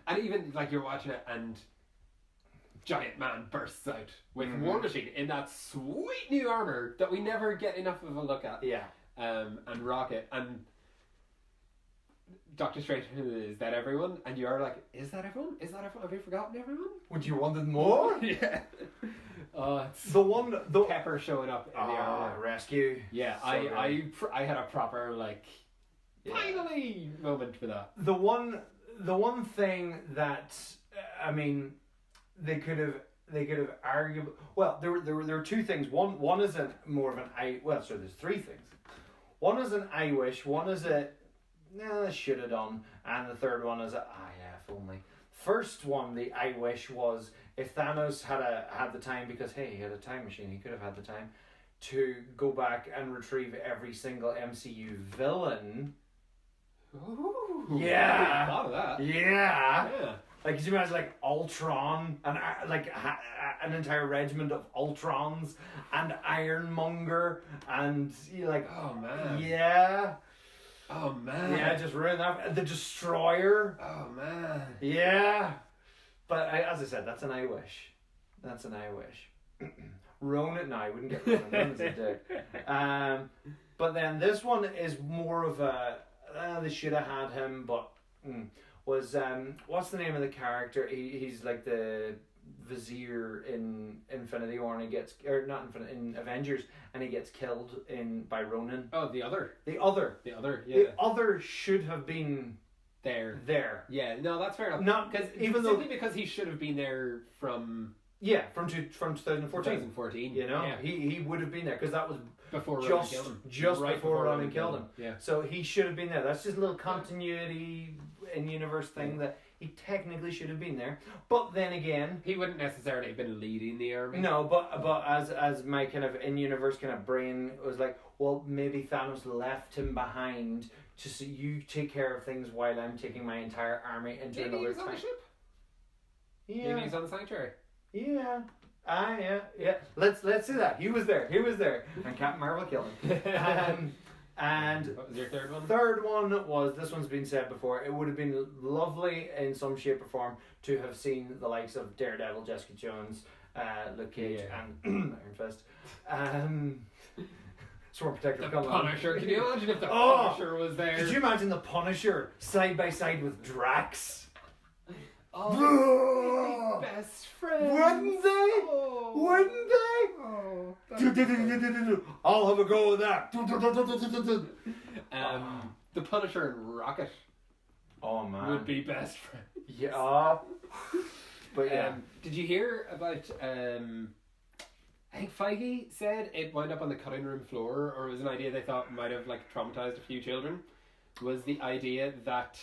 And even like you're watching it and Giant Man bursts out with War Machine in that sweet new armor that we never get enough of a look at. Yeah. And Rocket and Doctor Strange, is that everyone? And you're like, is that everyone? Is that everyone? Have you forgotten everyone? Would you wanted more? Yeah. It's the Pepper showing up in the armor. Rescue. Yeah, So I had a proper like finally moment for that. The one thing that I mean, they could have argued. Well, there were two things. One is more of an there's three things. One is an I wish. One is a they should have done, and the third one is a if only. First one, the I wish was if Thanos had the time, because hey, he had a time machine, he could have had the time to go back and retrieve every single MCU villain. Ooh, Yeah. I thought of that. Yeah. Yeah. Like, could you imagine, like, Ultron, and an entire regiment of Ultrons, and Ironmonger, and, Oh man. yeah. Oh man. Yeah, just ruin that. The Destroyer. Oh man. Yeah. But, as I said, that's an I wish. That's an I wish. Ronan, no, I wouldn't get Ronan. Ronan's a dick. But then this one is more of a, they should have had him, but... was what's the name of the character? He's like the Vizier in Infinity War, and he gets in Avengers, and he gets killed by Ronan. Oh, the other. The other, yeah. The other should have been there. Yeah, no, that's fair enough. Not because he should have been there from. Yeah, from 2014. 2014. You know, yeah. he would have been there because that was before Ronan killed him. Just right before Ronan killed him. Yeah. So he should have been there. That's just a little continuity in universe thing that he technically should have been there. But then again, he wouldn't necessarily have been leading the army. No, but as my kind of in universe kind of brain was like, well, maybe Thanos left him behind to see you take care of things while I'm taking my entire army into Maybe another he's on the ship. Yeah. Maybe he's on the Sanctuary. Yeah. Yeah. Let's do that. He was there. And Captain Marvel killed him. And what was your third one? Third one was, this one's been said before, it would have been lovely in some shape or form to have seen the likes of Daredevil, Jessica Jones, Luke Cage, and Iron Fist. Swarm Protector. The Punisher. Can you imagine if the Punisher was there? Could you imagine the Punisher side by side with Drax? Oh, best friends. Wouldn't they? Oh. Wouldn't they? Oh, I'll have a go with that. The Punisher and Rocket. Oh man, would be best friends. Yeah. But yeah. Did you hear about? I think Feige said it wound up on the cutting room floor, or it was an idea they thought might have traumatized a few children. Was the idea that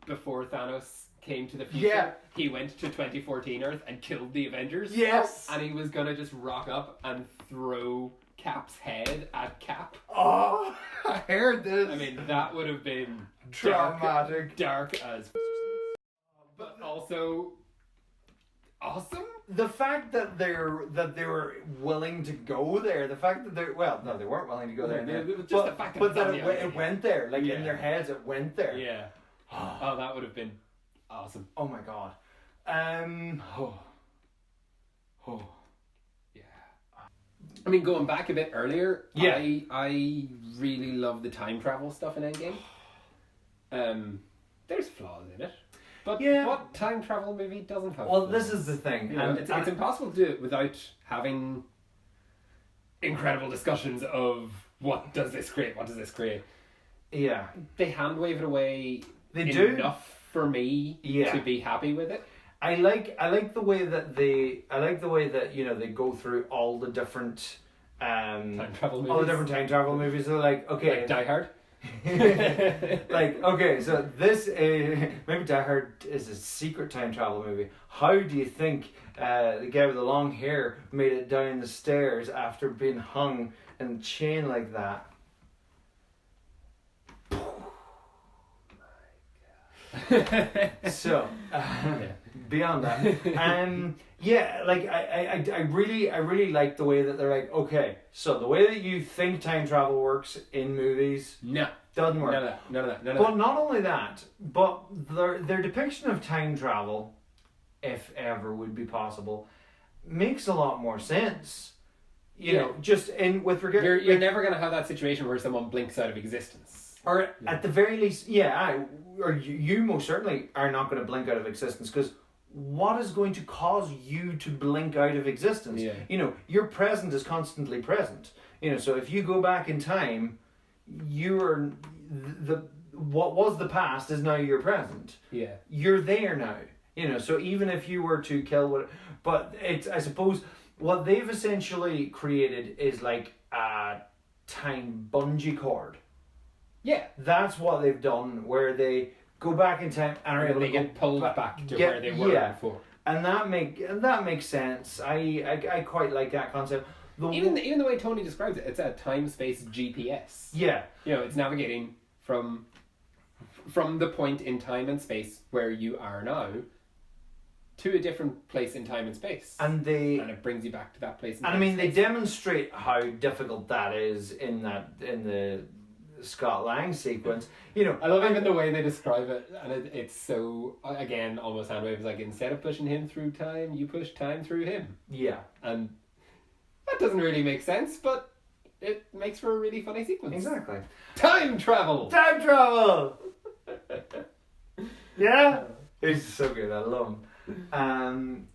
before Thanos came to the future, he went to 2014 Earth and killed the Avengers. Yes. And he was gonna just rock up and throw Cap's head at Cap. Oh, I heard this. I mean, that would have been traumatic, dark as, but also awesome. The fact that they were willing to go there, the fact that they weren't willing to go there. The fact that it went there, in their heads, it went there. Yeah. Oh, that would have been awesome. Oh my god. Yeah. I mean, going back a bit earlier, yeah. I really love the time travel stuff in Endgame. There's flaws in it. But what time travel movie doesn't have flaws? This is the thing. It's impossible to do it without having incredible discussions of what does this create? Yeah. They hand wave it away enough for me to be happy with it. I like the way that they go through all the different time travel movies. All the different time travel movies. They're like, okay, like Die Hard. Like, okay, so this maybe Die Hard is a secret time travel movie. How do you think the guy with the long hair made it down the stairs after being hung in a chain like that? So beyond that, yeah, like I really like the way that they're like, okay, so the way that you think time travel works in movies, No, doesn't work. None of that. But not only that, but their depiction of time travel, if ever would be possible, makes a lot more sense. You know, just in with regard, you're never gonna have that situation where someone blinks out of existence. Or at the very least, you most certainly are not going to blink out of existence, because what is going to cause you to blink out of existence? Yeah. You know, your present is constantly present. You know, so if you go back in time, you're what was the past is now your present. Yeah. You're there now. You know, so even if you were to kill but it's, I suppose what they've essentially created is like a time bungee cord. Yeah, that's what they've done, where they go back in time and are able to get pulled back to where they were before, and that makes sense. I quite like that concept. Even the way Tony describes it, it's a time-space GPS. Yeah, you know, it's navigating from the point in time and space where you are now to a different place in time and space, and it brings you back to that place. And I mean, they demonstrate how difficult that is in the Scott Lang sequence. You know, I love even the way they describe it, and it's so, again, almost hand waves, like, instead of pushing him through time, you push time through him. Yeah. And that doesn't really make sense, but it makes for a really funny sequence. Exactly. Time travel! Time travel! Yeah? He's so good, I love him. And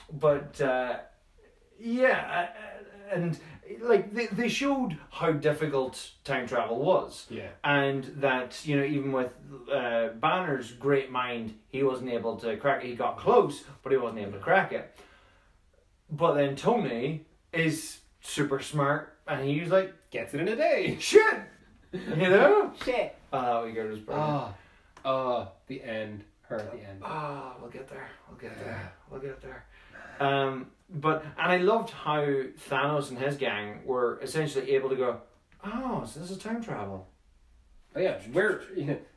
like they showed how difficult time travel was, and that, you know, even with Banner's great mind, he wasn't able to crack it. He got close, but he wasn't able to crack it. But then Tony is super smart, and he's like, gets it in a day. Shit, you know, shit. Oh, we got his brother. The end. Her at the end. We'll get there. We'll get there. And I loved how Thanos and his gang were essentially able to go, so this is time travel. Oh yeah,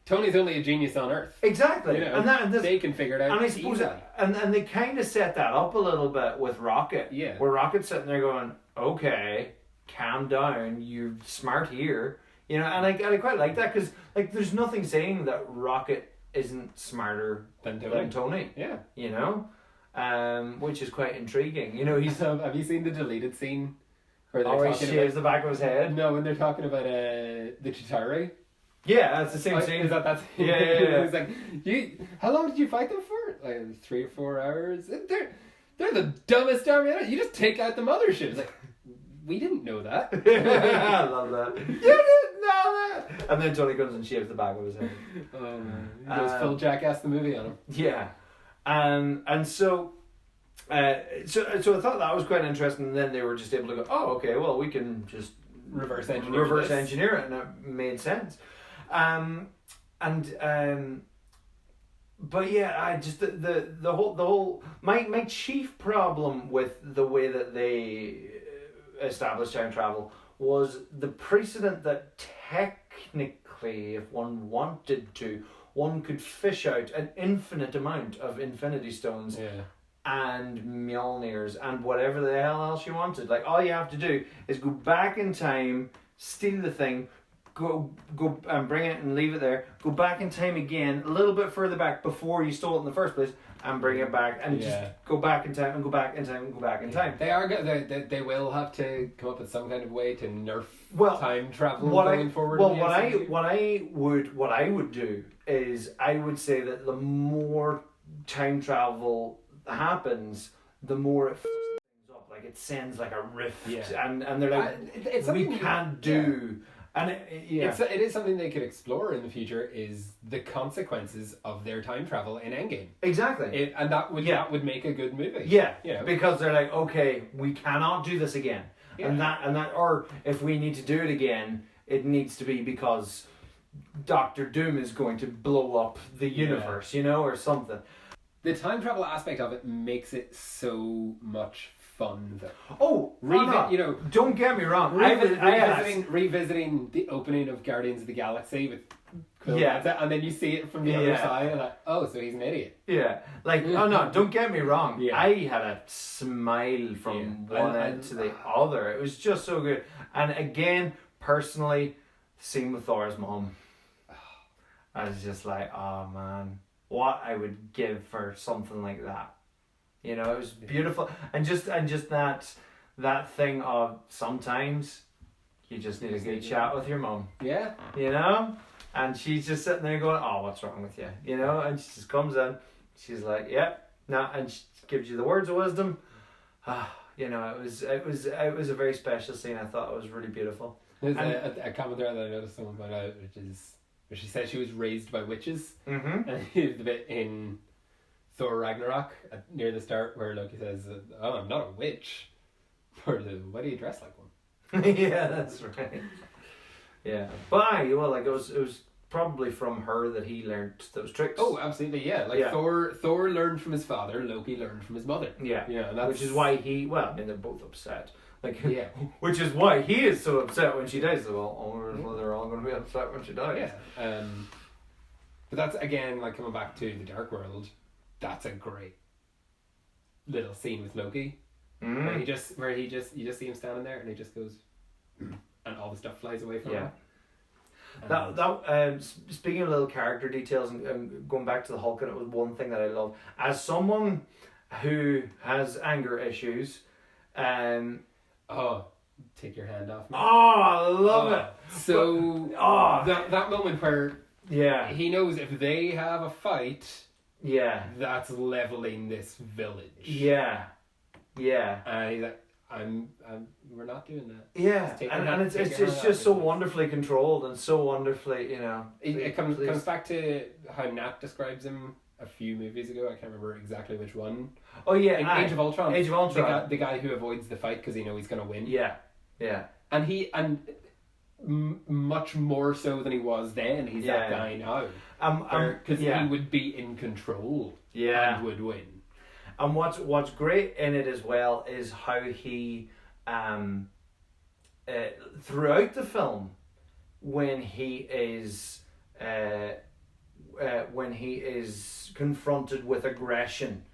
Tony's only a genius on Earth. Exactly. You know, and they can figure it out. And I suppose and they kind of set that up a little bit with Rocket. Yeah. Where Rocket's sitting there going, okay, calm down, you're smart here. You know, and I quite like that, because like there's nothing saying that Rocket isn't smarter than Tony. Yeah. You know? Which is quite intriguing. You know, he's have you seen the deleted scene where he shaves the back of his head? No, when they're talking about the Chitauri. Yeah, that's the same scene. Is that Yeah. He's like, how long did you fight them for? Like 3 or 4 hours. They're the dumbest army ever. You just take out the mothership. It's like, we didn't know that. I love that. You didn't know that. And then Tony comes and shaves the back of his head. Oh man, he goes full Jackass the movie on him. Yeah. And so I thought that was quite interesting, and then they were just able to go, okay, well, we can just reverse engineer it, and it made sense. But yeah, I just the whole my chief problem with the way that they established time travel was the precedent that technically, if one wanted to, one could fish out an infinite amount of Infinity Stones and Mjolnirs and whatever the hell else you wanted. Like, all you have to do is go back in time, steal the thing, go and bring it and leave it there, go back in time again, a little bit further back before you stole it in the first place, and bring it back, and just go back in time and go back in time and go back in time. They will have to come up with some kind of way to nerf time travel going forward. Well, what I would do is I would say that the more time travel happens, the more it things up. Like, it sends like a rift, and they're like, we can't do. And it is something they could explore in the future, is the consequences of their time travel in Endgame. Exactly. And that would make a good movie. Yeah. You know? Because they're like, okay, we cannot do this again. Yeah. And that or if we need to do it again, it needs to be because Doctor Doom is going to blow up the universe, you know, or something. The time travel aspect of it makes it so much fun, though. Oh, no. You know, don't get me wrong. Revisiting the opening of Guardians of the Galaxy with Quill and then you see it from the other side, and like, oh, so he's an idiot. Yeah, like, oh no, don't get me wrong. Yeah. I had a smile from one end to the other. It was just so good. And again, personally, the scene with Thor's mom, I was just like, oh man, what I would give for something like that. You know, it was beautiful, and just that thing of sometimes you just need a good chat with your mum. Yeah. You know, and she's just sitting there going, "Oh, what's wrong with you?" You know, and she just comes in, she's like, "Yeah, no," and she gives you the words of wisdom. You know, it was a very special scene. I thought it was really beautiful. There's a comment there that I noticed someone point out, which is where she said she was raised by witches, and the bit in Thor Ragnarok near the start where Loki says, "Oh, I'm not a witch." Or why do you dress like one? Yeah, that's right. Yeah, but like it was probably from her that he learned those tricks. Oh, absolutely, yeah. Like Thor learned from his father, Loki learned from his mother. Yeah, yeah, and that's... which is why they're both upset. Like, which is why he is so upset when she dies. Well, they're all going to be upset when she dies. Yeah. But that's again like coming back to the Dark World. That's a great little scene with Loki, where you just see him standing there and he just goes, and all the stuff flies away from him. Speaking of little character details and going back to the Hulk, and it was one thing that I love as someone who has anger issues. Take your hand off me. Oh, I love it. So that moment where he knows if they have a fight, that's leveling this village. Yeah. And he's like, we're not doing that. Yeah, and it's just so wonderfully controlled and so wonderfully, you know. It comes back to how Nat describes him a few movies ago. I can't remember exactly which one. Oh yeah, in Age of Ultron. Age of Ultron. The guy who avoids the fight because he knows he's going to win. Yeah. And much more so than he was then. He's that guy now. Because he would be in control. Yeah. And would win. And what's great in it as well is how he, throughout the film, when he is confronted with aggression,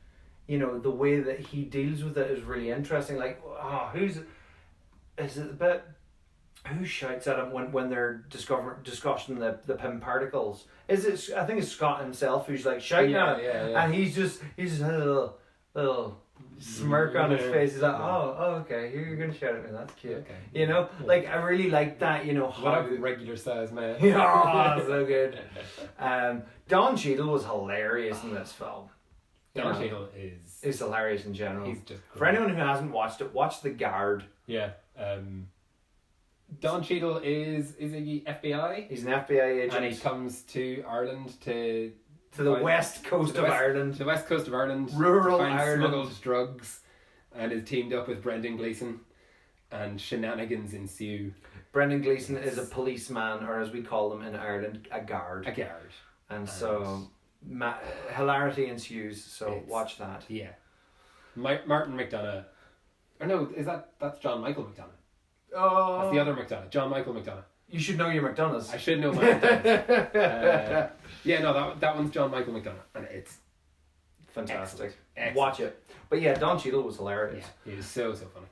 you know, the way that he deals with it is really interesting. Like, is it the bit? Who shouts at him when they're discussing the PIM particles? Is it? I think it's Scott himself who's like shouting at him, and he just has a little smirk on his face. He's like, oh, okay, you're gonna shout at me. That's cute. Okay. You know, like I really like that. You know, what a regular size man. So good. Don Cheadle was hilarious in this film. Don Cheadle is hilarious in general. He's just great. For anyone who hasn't watched it, watch The Guard. Yeah. Don Cheadle is he FBI? He's an FBI agent, and he comes to Ireland to the west coast of Ireland. The west coast of Ireland. Rural to find Ireland. Smuggled drugs, and is teamed up with Brendan Gleeson, and shenanigans ensue. Brendan Gleeson is a policeman, or as we call them in Ireland, a guard. A guard. And so hilarity ensues. So watch that. Yeah. Martin McDonagh. Or no, that's John Michael McDonagh. Oh, that's the other McDonagh. John Michael McDonagh. You should know your McDonaghs. I should know my McDonaghs. That one's John Michael McDonagh, and it's fantastic. Excellent. Watch it. But yeah, Don Cheadle was hilarious. Yeah, he was so funny.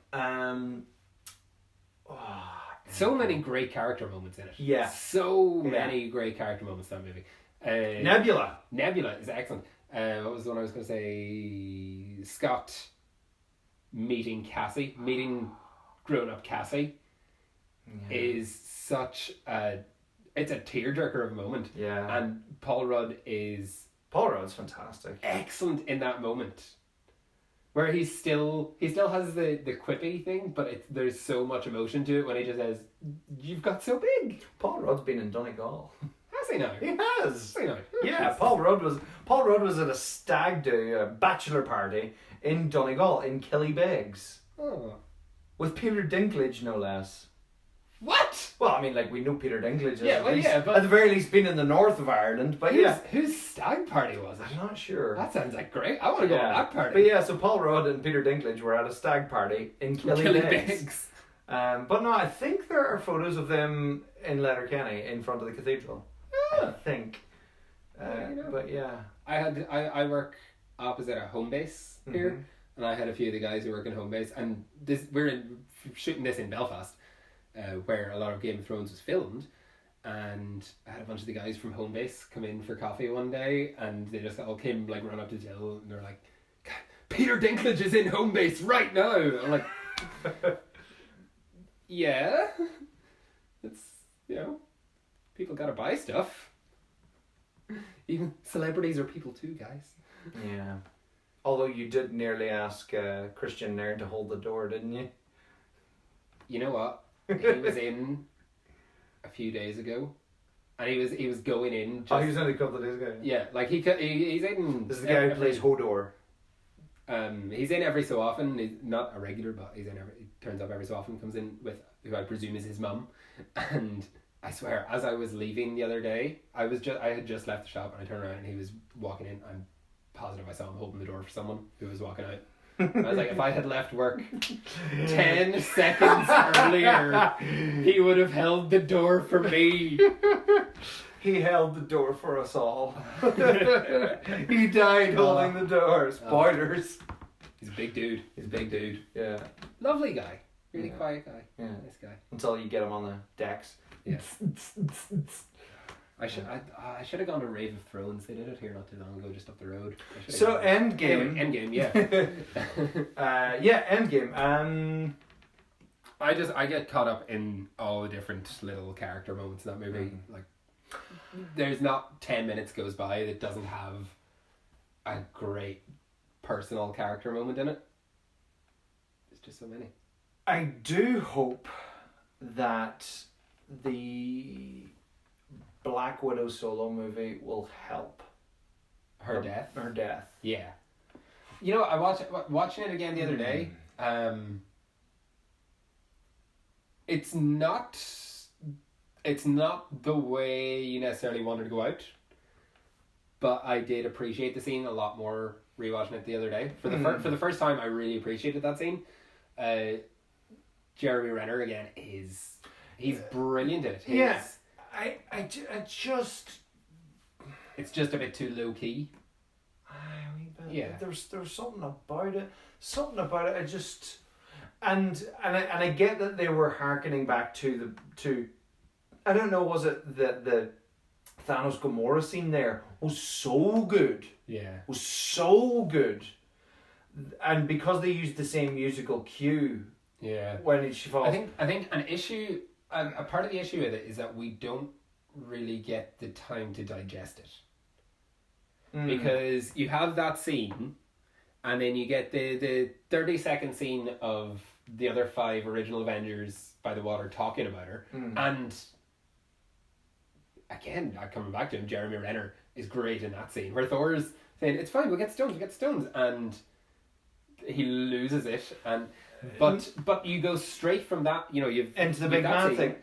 So many great character moments in it. Yeah. So many great character moments in that movie. Nebula is excellent. What was the one I was going to say? Scott meeting grown-up Cassie is such it's a tearjerker of a moment. Yeah. And Paul Rudd's fantastic. Excellent in that moment. Where he still has the quippy thing, but there's so much emotion to it when he just says, "You've got so big." Paul Rudd's been in Donegal. Has he now? He has. Has he now? Yeah, Paul Rudd was at a stag do, a bachelor party in Donegal in Killybegs. Oh. With Peter Dinklage, no less. What? Well, I mean, like, we know Peter Dinklage has but at the very least been in the north of Ireland, but whose stag party was it? I'm not sure. That sounds like great. I want to go to that party. But yeah, so Paul Rudd and Peter Dinklage were at a stag party in Killybegs. But no, I think there are photos of them in Letterkenny in front of the cathedral. I think. But yeah. I work opposite a home base here, and I had a few of the guys who work in home base, and we're shooting this in Belfast, where a lot of Game of Thrones was filmed, and I had a bunch of the guys from home base come in for coffee one day, and they just all came like run up to Jill, and they're like, Peter Dinklage is in home base right now. I'm like, yeah, it's, people gotta buy stuff. Even celebrities are people too, guys. Yeah. Although you did nearly ask Christian Nairn to hold the door, didn't you? You know what? He was in a few days ago, and he was going in. He was in a couple of days ago. Yeah, like he's in. This is the guy who plays Hodor. He's in every so often. He's not a regular, but he's in every. He turns up every so often. Comes in with who I presume is his mum, and I swear, as I was leaving the other day, I had just left the shop, and I turned around and he was walking in. I'm positive I saw him holding the door for someone who was walking out. I was like, if I had left work 10 seconds earlier, he would have held the door for me. He held the door for us all. He died holding the door. Spoilers. He's a big dude. Yeah. Lovely guy. Really quiet guy. Yeah. Nice guy. Until you get him on the decks. Yeah. I should have gone to Rave of Thrones. They did it here not too long ago, just up the road. So Endgame. Anyway, Endgame, yeah. Endgame. I get caught up in all the different little character moments in that movie. Like, there's not 10 minutes goes by that doesn't have a great personal character moment in it. There's just so many. I do hope that the Black Widow solo movie will help her death. Yeah. You know, I watching it again the other day. It's not the way you necessarily wanted to go out, but I did appreciate the scene a lot more rewatching it the other day. For the first time, I really appreciated that scene. Jeremy Renner again he's brilliant at it. I just... It's just a bit too low key. There's something about it. I just... And I get that they were hearkening back to I don't know, was it the Thanos Gamora scene there was so good. Yeah. Was so good. And because they used the same musical cue. Yeah. When she falls. I think an issue, a part of the issue with it is that we don't really get the time to digest it. Because you have that scene, and then you get the 30-second scene of the other 5 original Avengers by the water talking about her. And again, coming back to him, Jeremy Renner is great in that scene where Thor's saying, it's fine, we'll get stones, and he loses it, and but you go straight from that, you've into the big man thing.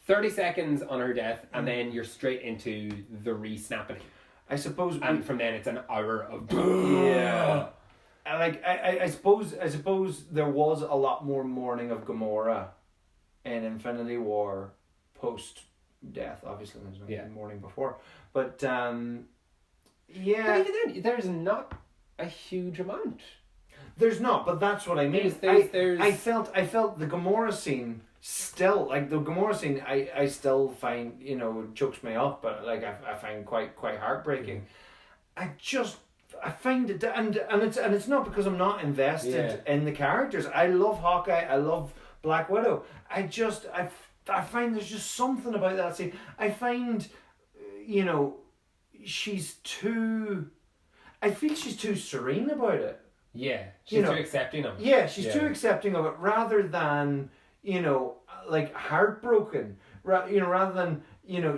30 seconds on her death, and then you're straight into the re-snapping. I suppose, and from then it's an hour of Like I suppose there was a lot more mourning of Gamora in Infinity War post death. Obviously, there's no mourning before, but But even then, there's not a huge amount. There's not, but that's what I mean. I felt the Gamora scene still, like the Gamora scene, I still find, chokes me up, but like I find quite heartbreaking. I find it, and it's not because I'm not invested in the characters. I love Hawkeye, I love Black Widow. I find there's just something about that scene. I find, she's too. I feel she's too serene about it. Yeah, she's too accepting of it. Yeah, she's too accepting of it rather than, like heartbroken. Rather than,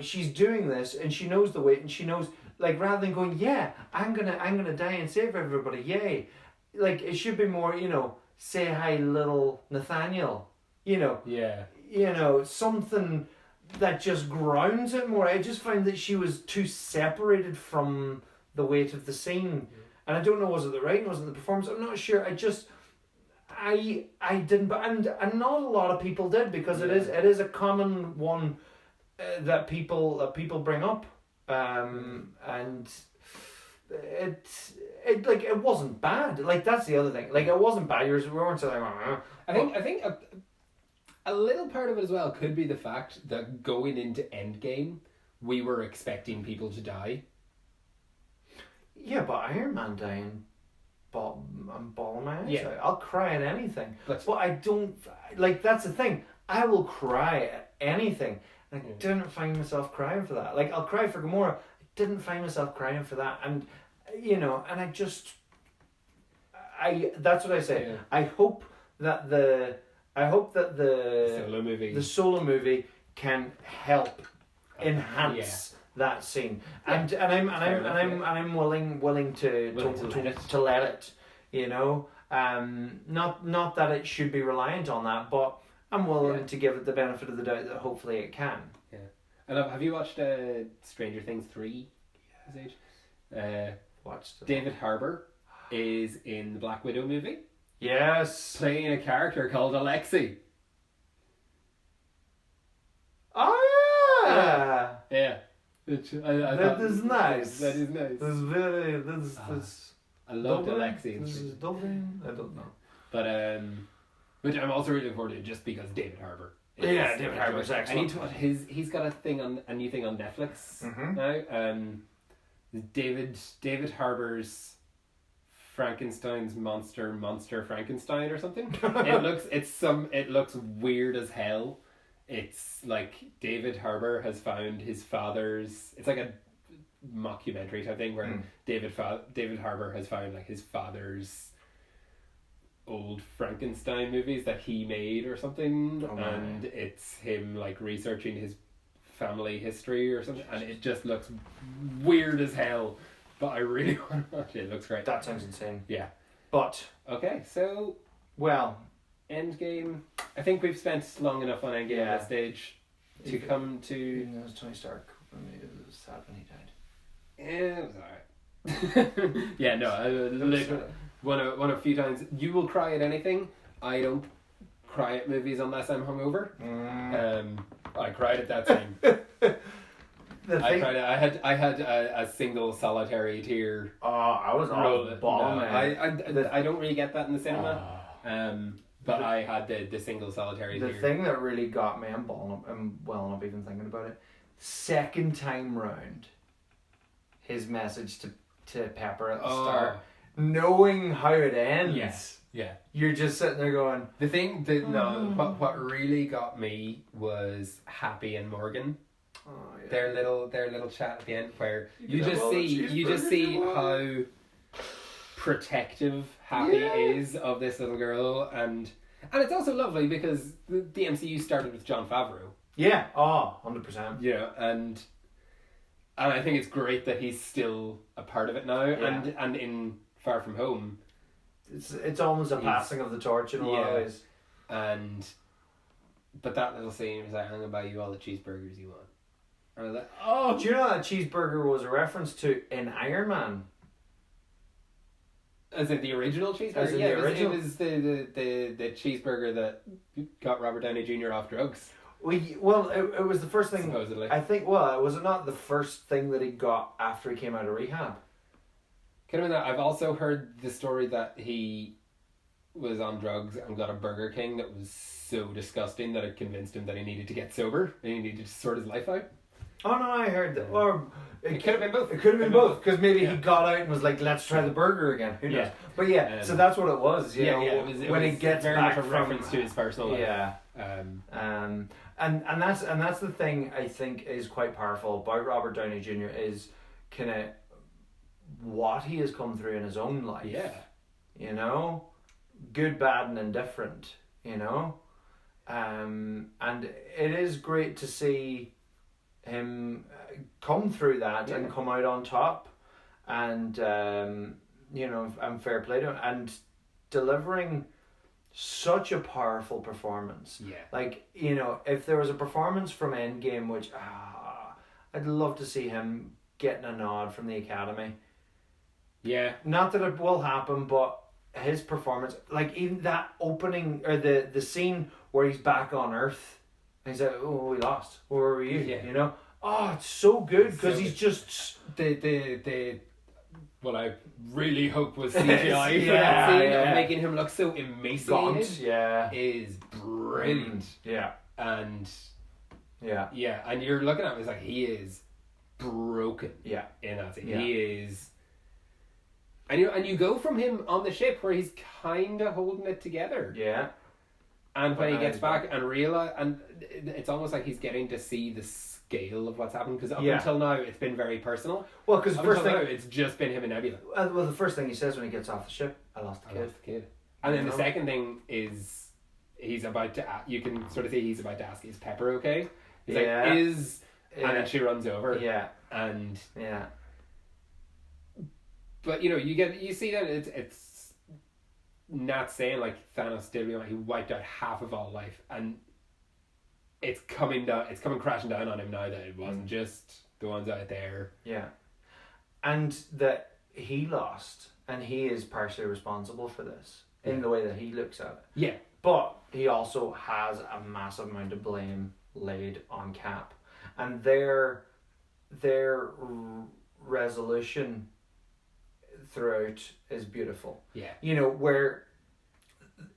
she's doing this and she knows the weight and she knows, like, rather than going, yeah, I'm gonna die and save everybody, yay. Like, it should be more, say hi little Nathaniel, Yeah. something that just grounds it more. I just found that she was too separated from the weight of the scene. And I don't know, was it the writing, was it the performance? I'm not sure. I didn't, but and not a lot of people did, because it is a common one that people bring up, and it wasn't bad. Like, that's the other thing. Like, it wasn't bad. We weren't saying. I think a little part of it as well could be the fact that going into Endgame, we were expecting people to die. Yeah, but Iron Man dying, I'm bawling my eyes out. Yeah. I'll cry at anything. But I don't, like, that's the thing. I will cry at anything. I didn't find myself crying for that. Like, I'll cry for Gamora. I didn't find myself crying for that. And, and that's what I say. Yeah. I hope that the solo movie can help enhance that scene, and I'm willing to let it, not that it should be reliant on that, but I'm willing to give it the benefit of the doubt that hopefully it can. Yeah. And have you watched Stranger Things 3? Watched it. David Harbour is in the Black Widow movie. Yes. Playing a character called Alexei. Oh yeah. Yeah. That is nice. That is nice. That's very. That's. I loved Alexei. This is Dublin. I don't know. But which I'm also really looking forward to, just because David Harbour. Yeah, David Harbour's excellent. I need to watch he's got a new thing on Netflix now. David Harbour's Frankenstein's Monster Frankenstein or something. It looks weird as hell. It's like David Harbour has found his father's. It's like a mockumentary type thing where David Harbour has found like his father's old Frankenstein movies that he made or something, and it's him like researching his family history or something, and it just looks weird as hell. But I really want to watch it. It looks great. That sounds insane. Yeah. But okay, so Endgame. I think we've spent long enough on Endgame at this stage to come to. It was Tony Stark. It was sad when he died. Yeah, it was alright. Yeah, no. One of a few times. You will cry at anything. I don't cry at movies unless I'm hungover. I cried at that time. I had a single solitary tear. Oh, I was all bawling. I don't really get that in the cinema. But I had the single solitary tear. The thing that really got me, I'm welling up even thinking about it. Second time round, his message to Pepper at the start, knowing how it ends. Yes. Yeah. You're just sitting there going. What really got me was Happy and Morgan. Oh, yeah. Their little chat at the end where you just see how protective Happy is of this little girl, and it's also lovely because the MCU started with Jon Favreau. Yeah. 100%. Yeah, and I think it's great that he's still a part of it now, and in Far From Home, it's almost a passing of the torch in a lot of ways. But that little scene was like, I'm gonna buy you all the cheeseburgers you want. And I was like, do you know that cheeseburger was a reference to in Iron Man? As in the original cheeseburger? It was the cheeseburger that got Robert Downey Jr. off drugs. It was the first thing. Supposedly. I think. Well, was it not the first thing that he got after he came out of rehab? Could have been that. I've also heard the story that he was on drugs and got a Burger King that was so disgusting that it convinced him that he needed to get sober and he needed to sort his life out. Oh no, I heard that. Or it could have been both. It could have been both because maybe he got out and was like, "Let's try the burger again." Who knows? But so that's what it was. You know, when he gets very back much a reference to his personal life. Yeah. And that's the thing I think is quite powerful about Robert Downey Jr. is kind of what he has come through in his own life. Yeah. You know, good, bad, and indifferent. You know, and it is great to see him come through that and come out on top, and you know, and fair play to him, and delivering such a powerful performance. Yeah. Like, you know, if there was a performance from Endgame, which I'd love to see him getting a nod from the Academy. Yeah. Not that it will happen, but his performance, like even that opening or the scene where he's back on Earth, and he's like, "Oh, we lost. Where were you?" Yeah. You know. Oh, it's so good because So he's just the what I really hope was CGI for Yeah, that scene yeah. of making him look so emaciated gaunt. Yeah. is brilliant. Yeah. And Yeah. yeah, and you're looking at him, it's like he is broken Yeah. in that scene. Yeah. He is. And you go from him on the ship where he's kind of holding it together. Yeah. And when he But gets now back and realize, and it's almost like he's getting to see the scale of what's happened, because up Yeah. until now it's been very personal. Well, because the Up first until thing, now it's just been him and Nebula. well, the first thing he says when he gets off the ship, "I lost the I kid." lost the kid. And then You the know? second thing is he's about to. You can sort of see he's about to ask, "Is Pepper okay?" He's like, Yeah. "Is," Yeah. and then she runs over. Yeah. And Yeah. but you know you see that it's not saying like Thanos did, you know, he wiped out half of all life, and it's coming crashing down on him now that it wasn't just the ones out there. Yeah. And that he lost, and he is partially responsible for this in the way that he looks at it. Yeah. But he also has a massive amount of blame laid on Cap, and their resolution throughout is beautiful. Yeah. You know, where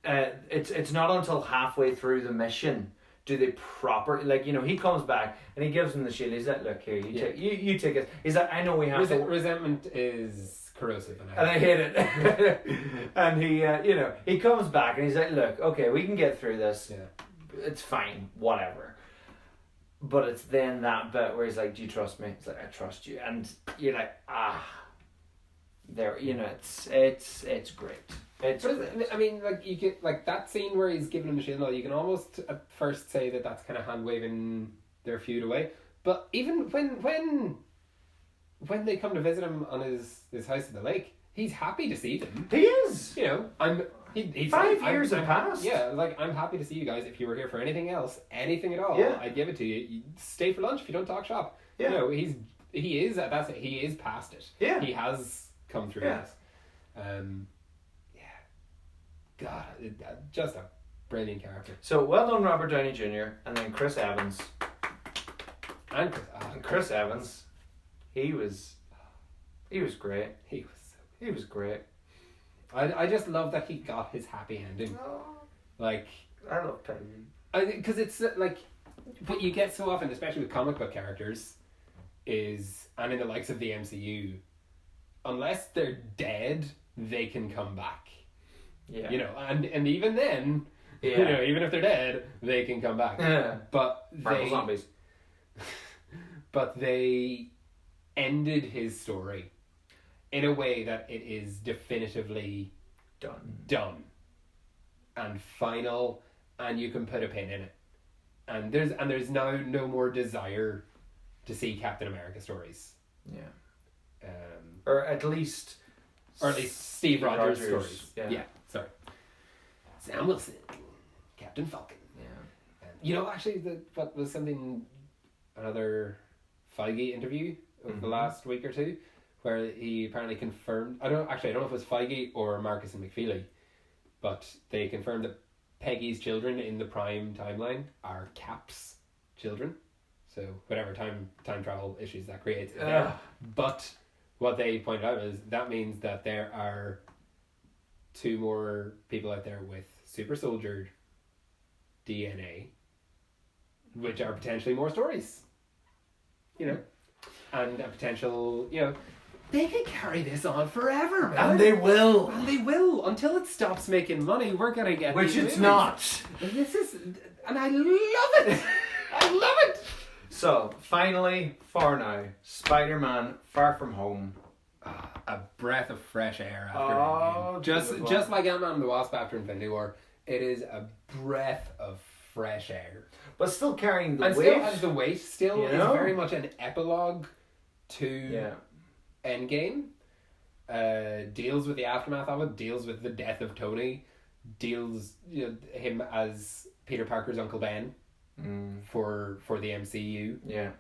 it's not until halfway through the mission do they proper, like, you know, he comes back and he gives him the shield. He's like, "Look here, you take it." He's like, "I know we have to." Resentment is corrosive, and I hate it. And he, you know, he comes back and he's like, "Look, okay, we can get through this. Yeah. It's fine, whatever." But it's then that bit where he's like, "Do you trust me?" It's like, "I trust you," and you're like, there. You know, it's great. It's But great. I mean, like you get like that scene where he's giving him the shield. You can almost at first say that that's kind of hand waving their feud away. But even when they come to visit him on his house at the lake, he's happy to see them. He is. You know, he's 5 like, years have passed. Yeah, like, "I'm happy to see you guys. If you were here for anything else, anything at all, Yeah. I'd give it to you. You stay for lunch if you don't talk shop." Yeah. You know, he is past it. Yeah. He has come through Yeah. this. God, just a brilliant character. So well done, Robert Downey Jr. and then Chris Evans. And Chris Evans, he was great. He was so He was great. I just love that he got his happy ending. Like, I love Peggy. because it's like, what you get so often, especially with comic book characters, and in the likes of the MCU, unless they're dead, they can come back. Yeah. You know, and even then, Yeah. you know, even if they're dead, they can come back. Yeah. But Marvel Zombies. but they ended his story in a way that it is definitively done and final, and you can put a pin in it. And there's now no more desire to see Captain America stories. Yeah. Or at least Steve Rogers stories. Yeah. Sorry. Sam Wilson, Captain Falcon. Yeah. You know, actually, what was another Feige interview over the last week or two, where he apparently confirmed. I don't know if it was Feige or Marcus and McFeely, but they confirmed that Peggy's children in the Prime timeline are Cap's children. So whatever time travel issues that creates is there. But what they pointed out is that means that there are 2 more people out there with super soldier DNA, which are potentially more stories. You know, and a potential, you know, they can carry this on forever, man. And they will. Until it stops making money. We're gonna get Which these it's movies. not. This is, and I love it. I love it. So, finally, for now, Spider-Man Far From Home. A breath of fresh air after Oh, Endgame. Just like Ant-Man and the Wasp after Infinity War, it is a breath of fresh air. But still carrying the And weight. still has the weight. Still You is know? very much an epilogue to Endgame. Deals with the aftermath of it. Deals with the death of Tony. deals him as Peter Parker's Uncle Ben for the MCU. Yeah.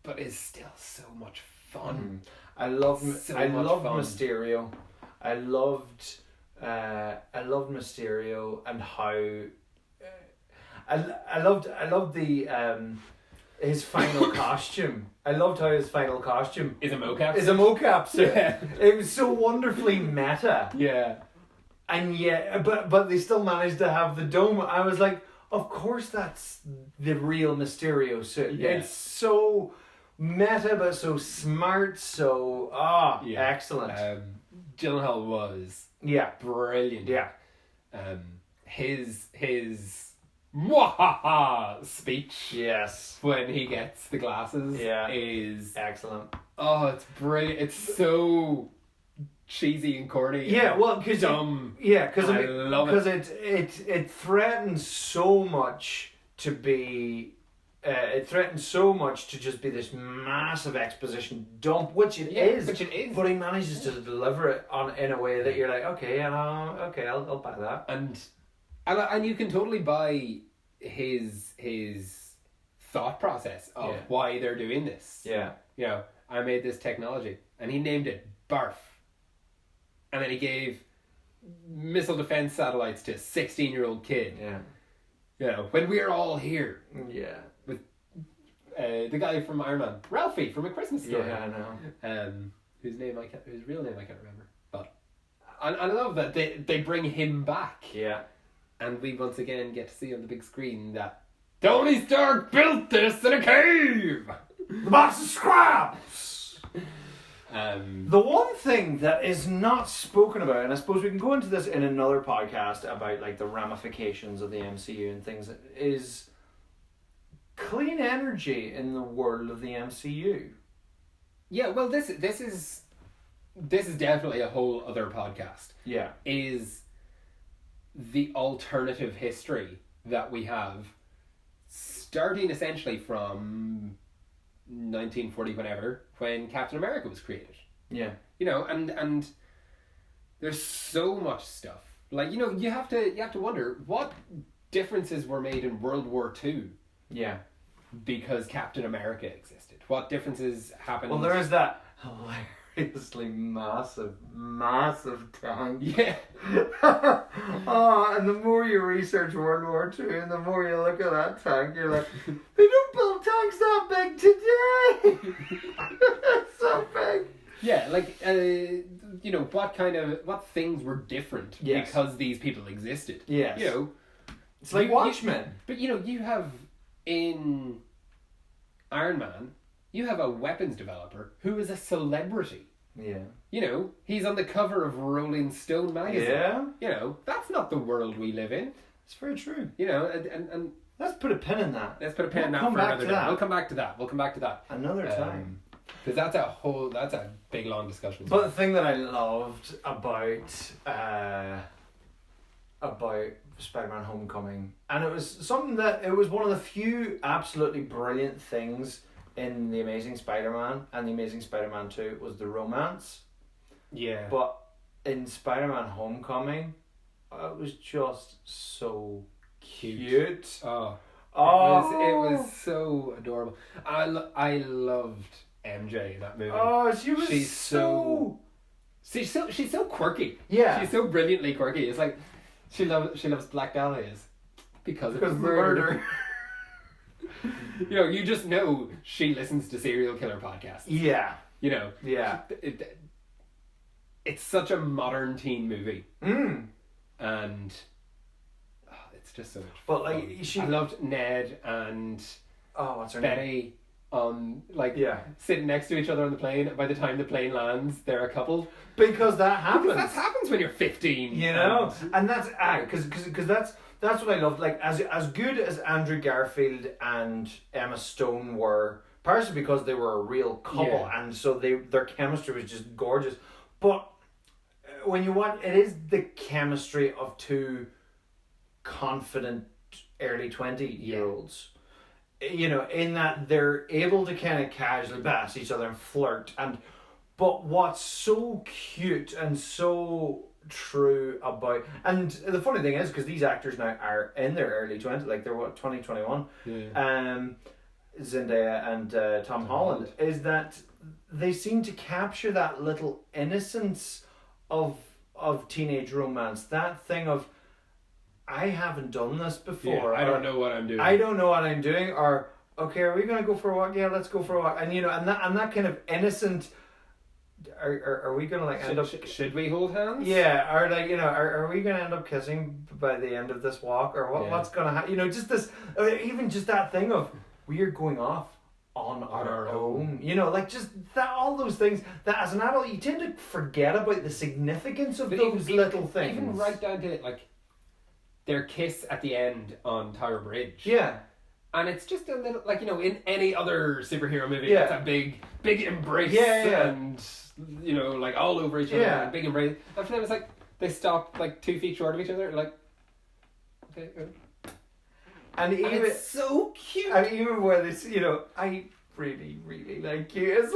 But is still so much fun. I loved fun. Mysterio. I loved Mysterio and how I loved the his final costume. I loved how his final costume Is a mocap. is a mocap suit. Yeah. It was so wonderfully meta. Yeah. And yet, but they still managed to have the dome. I was like, of course that's the real Mysterio suit. Yeah. It's so meta, but so smart. So excellent. Gyllenhaal was brilliant. Yeah. His Mwahaha speech. Yes. When he gets the glasses. Yeah. Is excellent. Oh, it's brilliant. It's so cheesy and corny. Yeah, well, because dumb. Yeah, because I love it. Because it threatens so much to be. It threatens so much to just be this massive exposition dump, which it is. But he manages to deliver it in a way that you're like, okay, I'll buy that. And you can totally buy his thought process of why they're doing this. Yeah. I made this technology, and he named it Barf. And then he gave missile defense satellites to a 16-year-old kid. Yeah. When we're all here. Yeah. With the guy from Iron Man, Ralphie from A Christmas Story. Yeah, I know. Whose real name I can't remember. But I love that they bring him back. Yeah. And we once again get to see on the big screen that Tony Stark built this in a cave. The box of scraps. The one thing that is not spoken about, and I suppose we can go into this in another podcast about like the ramifications of the MCU and things, is clean energy in the world of the MCU. Yeah, well, this is definitely a whole other podcast. Yeah, is the alternative history that we have, starting essentially from 1940 whenever, when Captain America was created. Yeah. And there's so much stuff. Like, you have to wonder what differences were made in World War II. Yeah. Because Captain America existed. What differences happened? Well, there is that hilariously massive tank. Yeah. And the more you research World War II and the more you look at that tank, you're like, they don't build tanks that big today. It's so big. Yeah, like, what things were different because these people existed. Yes. It's like Watchmen. But you have in Iron Man, you have a weapons developer who is a celebrity. Yeah. He's on the cover of Rolling Stone magazine. Yeah. That's not the world we live in. It's very true. And let's put a pin in that. Let's put a pin in that for another day. We'll come back to that. Another time. Because that's a big long discussion. But the thing that I loved about Spider-Man Homecoming, and it was something that it was one of the few absolutely brilliant things in The Amazing Spider-Man and The Amazing Spider-Man 2 was the romance. Yeah. But in Spider-Man Homecoming, it was just so cute. Oh. It was so adorable. I loved MJ in that movie. Oh, she's so quirky. Yeah. She's so brilliantly quirky. It's like she loves Black Dahlias because of murder. You just know she listens to serial killer podcasts. Yeah. Yeah. It's such a modern teen movie. And it's just so much fun. But I loved Ned and what's her Betty sitting next to each other on the plane. By the time the plane lands, they're a couple. Because that happens. Because that happens when you're 15. And that's because that's what I loved. Like as good as Andrew Garfield and Emma Stone were, partially because they were a real couple, and so their chemistry was just gorgeous. But when you watch, it is the chemistry of two confident early 20-year-olds. In that they're able to kind of casually bash each other and flirt, and But what's so cute and so true about, and the funny thing is, because these actors now are in their early 20s, like they're 2021, Zendaya and Tom Holland, is that they seem to capture that little innocence of teenage romance, that thing of, I haven't done this before. I don't know what I'm doing. I don't know what I'm doing. Or, okay, are we going to go for a walk? Yeah, let's go for a walk. And and that kind of innocent. Are we going to end up? Should we hold hands? Yeah, or are we going to end up kissing by the end of this walk, or what's going to happen? Just this, even just that thing of, we are going off on our own. Just that, all those things that as an adult you tend to forget about the significance of those little things. Even right down to their kiss at the end on Tower Bridge. Yeah. And it's just a little, in any other superhero movie, it's a big embrace and, all over each other, and big embrace. And for them, it's they stop 2 feet short of each other, okay. And it's so cute. And even where this, I really, really like you. It's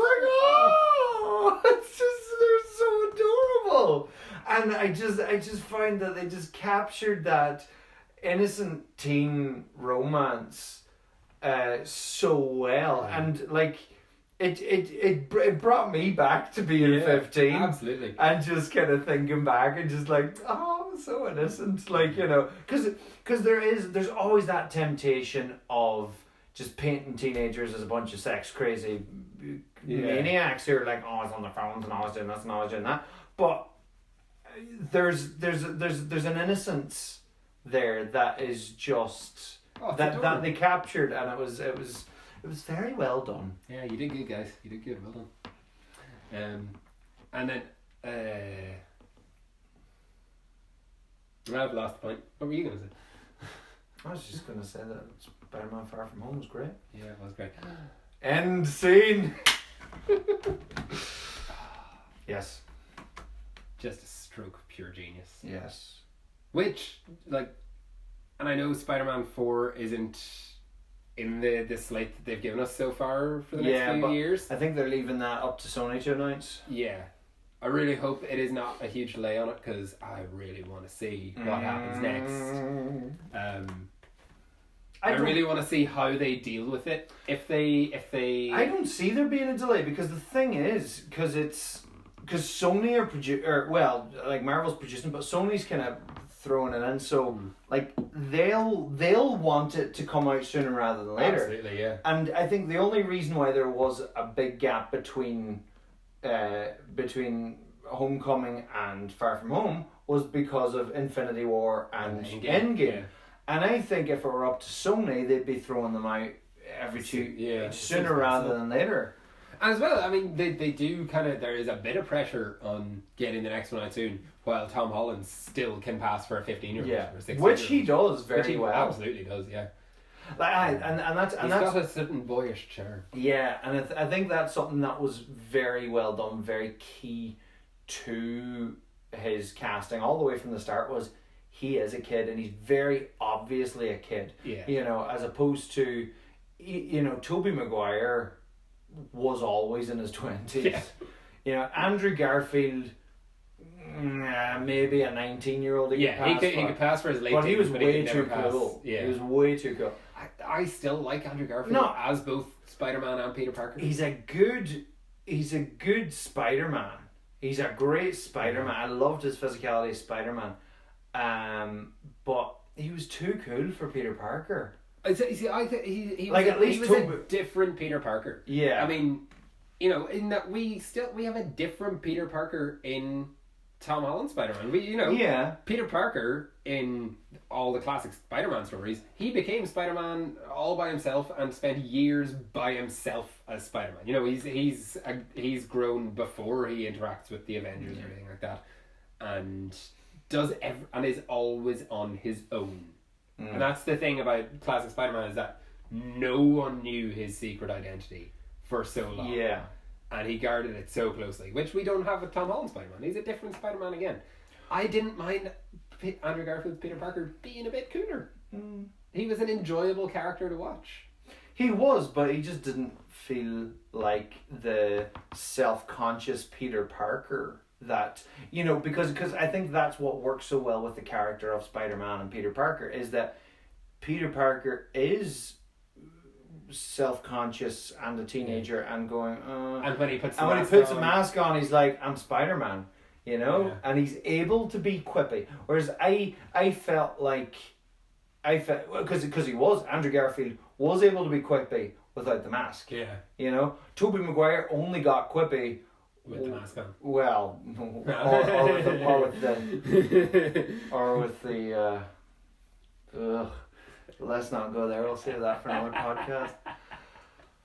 they're so adorable. And I just find that they just captured that innocent teen romance so well, and it brought me back to being 15, absolutely, and just kind of thinking back and just so innocent, because there's always that temptation of just painting teenagers as a bunch of sex crazy maniacs who are always on their phones and always doing this and always doing that, but there's an innocence there that is just that they captured, and it was very well done. Yeah, you did good, guys. You did good. Well done. And then I've lost the point. What were you gonna say? I was just gonna say that Spider-Man Far From Home was great. Yeah, it was great. End scene. Yes. Just a stroke of pure genius. Yes. Which, and I know Spider-Man 4 isn't in the slate that they've given us so far for the next few years. I think they're leaving that up to Sony to announce. Yeah. I really hope it is not a huge delay on it, because I really want to see what happens next. I really want to see how they deal with it. If they I don't see there being a delay, because the thing is, because Sony are Marvel's producing, but Sony's kind of throwing it in, so they'll want it to come out sooner rather than later. Absolutely, yeah. And I think the only reason why there was a big gap between Homecoming and Far From Home was because of Infinity War and Endgame. Yeah. And I think if it were up to Sony, they'd be throwing them out sooner rather than later. And as well, I mean, they do there is a bit of pressure on getting the next one out soon, while Tom Holland still can pass for a 15-year-old or 16-year-old. Which he does very well. Absolutely does, yeah. He's got a certain boyish charm. Yeah, and I think that's something that was very well done, very key to his casting all the way from the start. Was he is a kid, and he's very obviously a kid. Yeah. As opposed to, Tobey Maguire was always in his 20s. Yeah. Andrew Garfield, maybe a 19-year-old. He could pass for his late. But he was way too cool. Yeah. He was way too cool. I still like Andrew Garfield as both Spider-Man and Peter Parker. He's a good Spider-Man. He's a great Spider-Man. I loved his physicality as Spider-Man. But he was too cool for Peter Parker. I think he was, at least he was a different Peter Parker. Yeah. I mean, in that we have a different Peter Parker in Tom Holland Spider-Man. Peter Parker in all the classic Spider-Man stories, he became Spider-Man all by himself and spent years by himself as Spider-Man. He's grown before he interacts with the Avengers or anything like that, and and is always on his own. And that's the thing about classic Spider-Man, is that no one knew his secret identity for so long. Yeah. And he guarded it so closely, which we don't have with Tom Holland Spider-Man. He's a different Spider-Man again. I didn't mind Andrew Garfield's Peter Parker being a bit cooler. He was an enjoyable character to watch. He was, but he just didn't feel like the self-conscious Peter Parker that, you know, because I think that's what works so well with the character of Spider-Man and Peter Parker, is that Peter Parker is self-conscious and a teenager and going, and when he puts a mask on, he's like, I'm Spider-Man, you know, and he's able to be quippy. Whereas I felt because he was, Andrew Garfield was able to be quippy without the mask. Yeah. You know, Tobey Maguire only got quippy with the mask on. Well, or with the let's not go there. We'll save that for another podcast.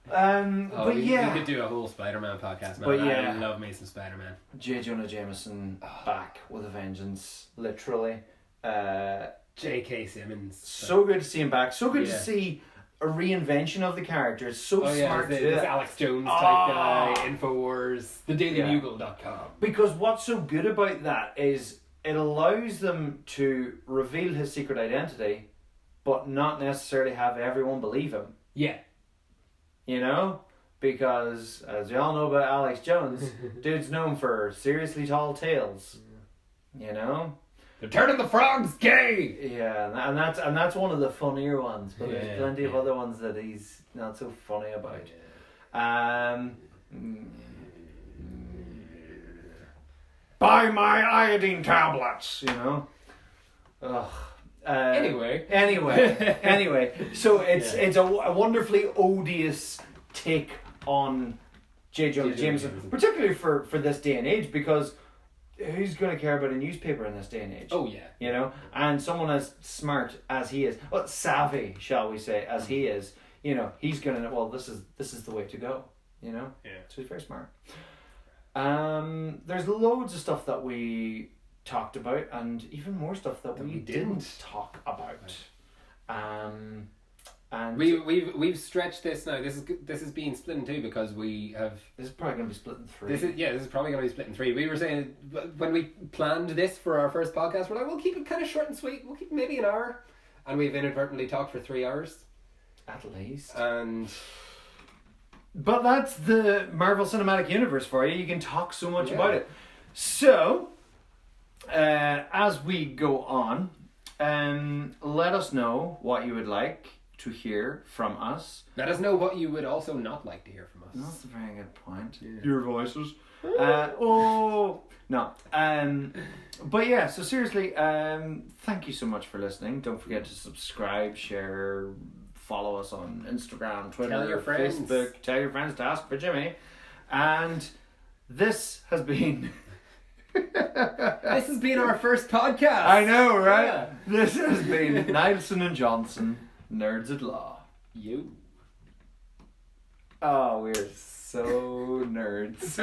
But we could do a whole Spider-Man podcast, man. But yeah, I love me some Spider-Man. J. Jonah Jameson back with a vengeance, literally. J.K. Simmons. So good to see him back. So good to see a reinvention of the character. It's so smart to do this Alex Jones type guy, Infowars, thedailybugle.com. Because what's so good about that is it allows them to reveal his secret identity, but not necessarily have everyone believe him. Yeah. You know? Because, as we all know about Alex Jones, dude's known for seriously tall tales. You know? They're turning the frogs gay! Yeah, and that's one of the funnier ones, but there's plenty of other ones that he's not so funny about. Buy my iodine tablets, you know? Ugh. Anyway, so it's a wonderfully odious take on J. Jonah Jameson, particularly for this day and age, because who's going to care about a newspaper in this day and age? Oh, yeah. You know? And someone as smart as he is, well, savvy, shall we say, as he is, you know, he's going to know, well, this is the way to go, you know? Yeah. So he's very smart. There's loads of stuff that we talked about, and even more stuff that we didn't talk about. Right. And we've stretched this now. This is being split in two because we have. This is probably going to be split in three. This is probably going to be split in three. We were saying when we planned this for our first podcast, we're like, we'll keep it kind of short and sweet. We'll keep maybe an hour, and we've inadvertently talked for 3 hours, at least. But that's the Marvel Cinematic Universe for you. You can talk so much about it. So, as we go on, let us know what you would like to hear from us. Let us know what you would also not like to hear from us. That's a very good point. Yeah. Your voices. No. But yeah, so seriously, thank you so much for listening. Don't forget to subscribe, share, follow us on Instagram, Twitter, tell your friends. Facebook. Tell your friends to ask for Jimmy. And this has been... This has been our first podcast. I know, right? Yeah. This has been Niallson Johnson, Nerds at Law. You. Oh, we're so nerds.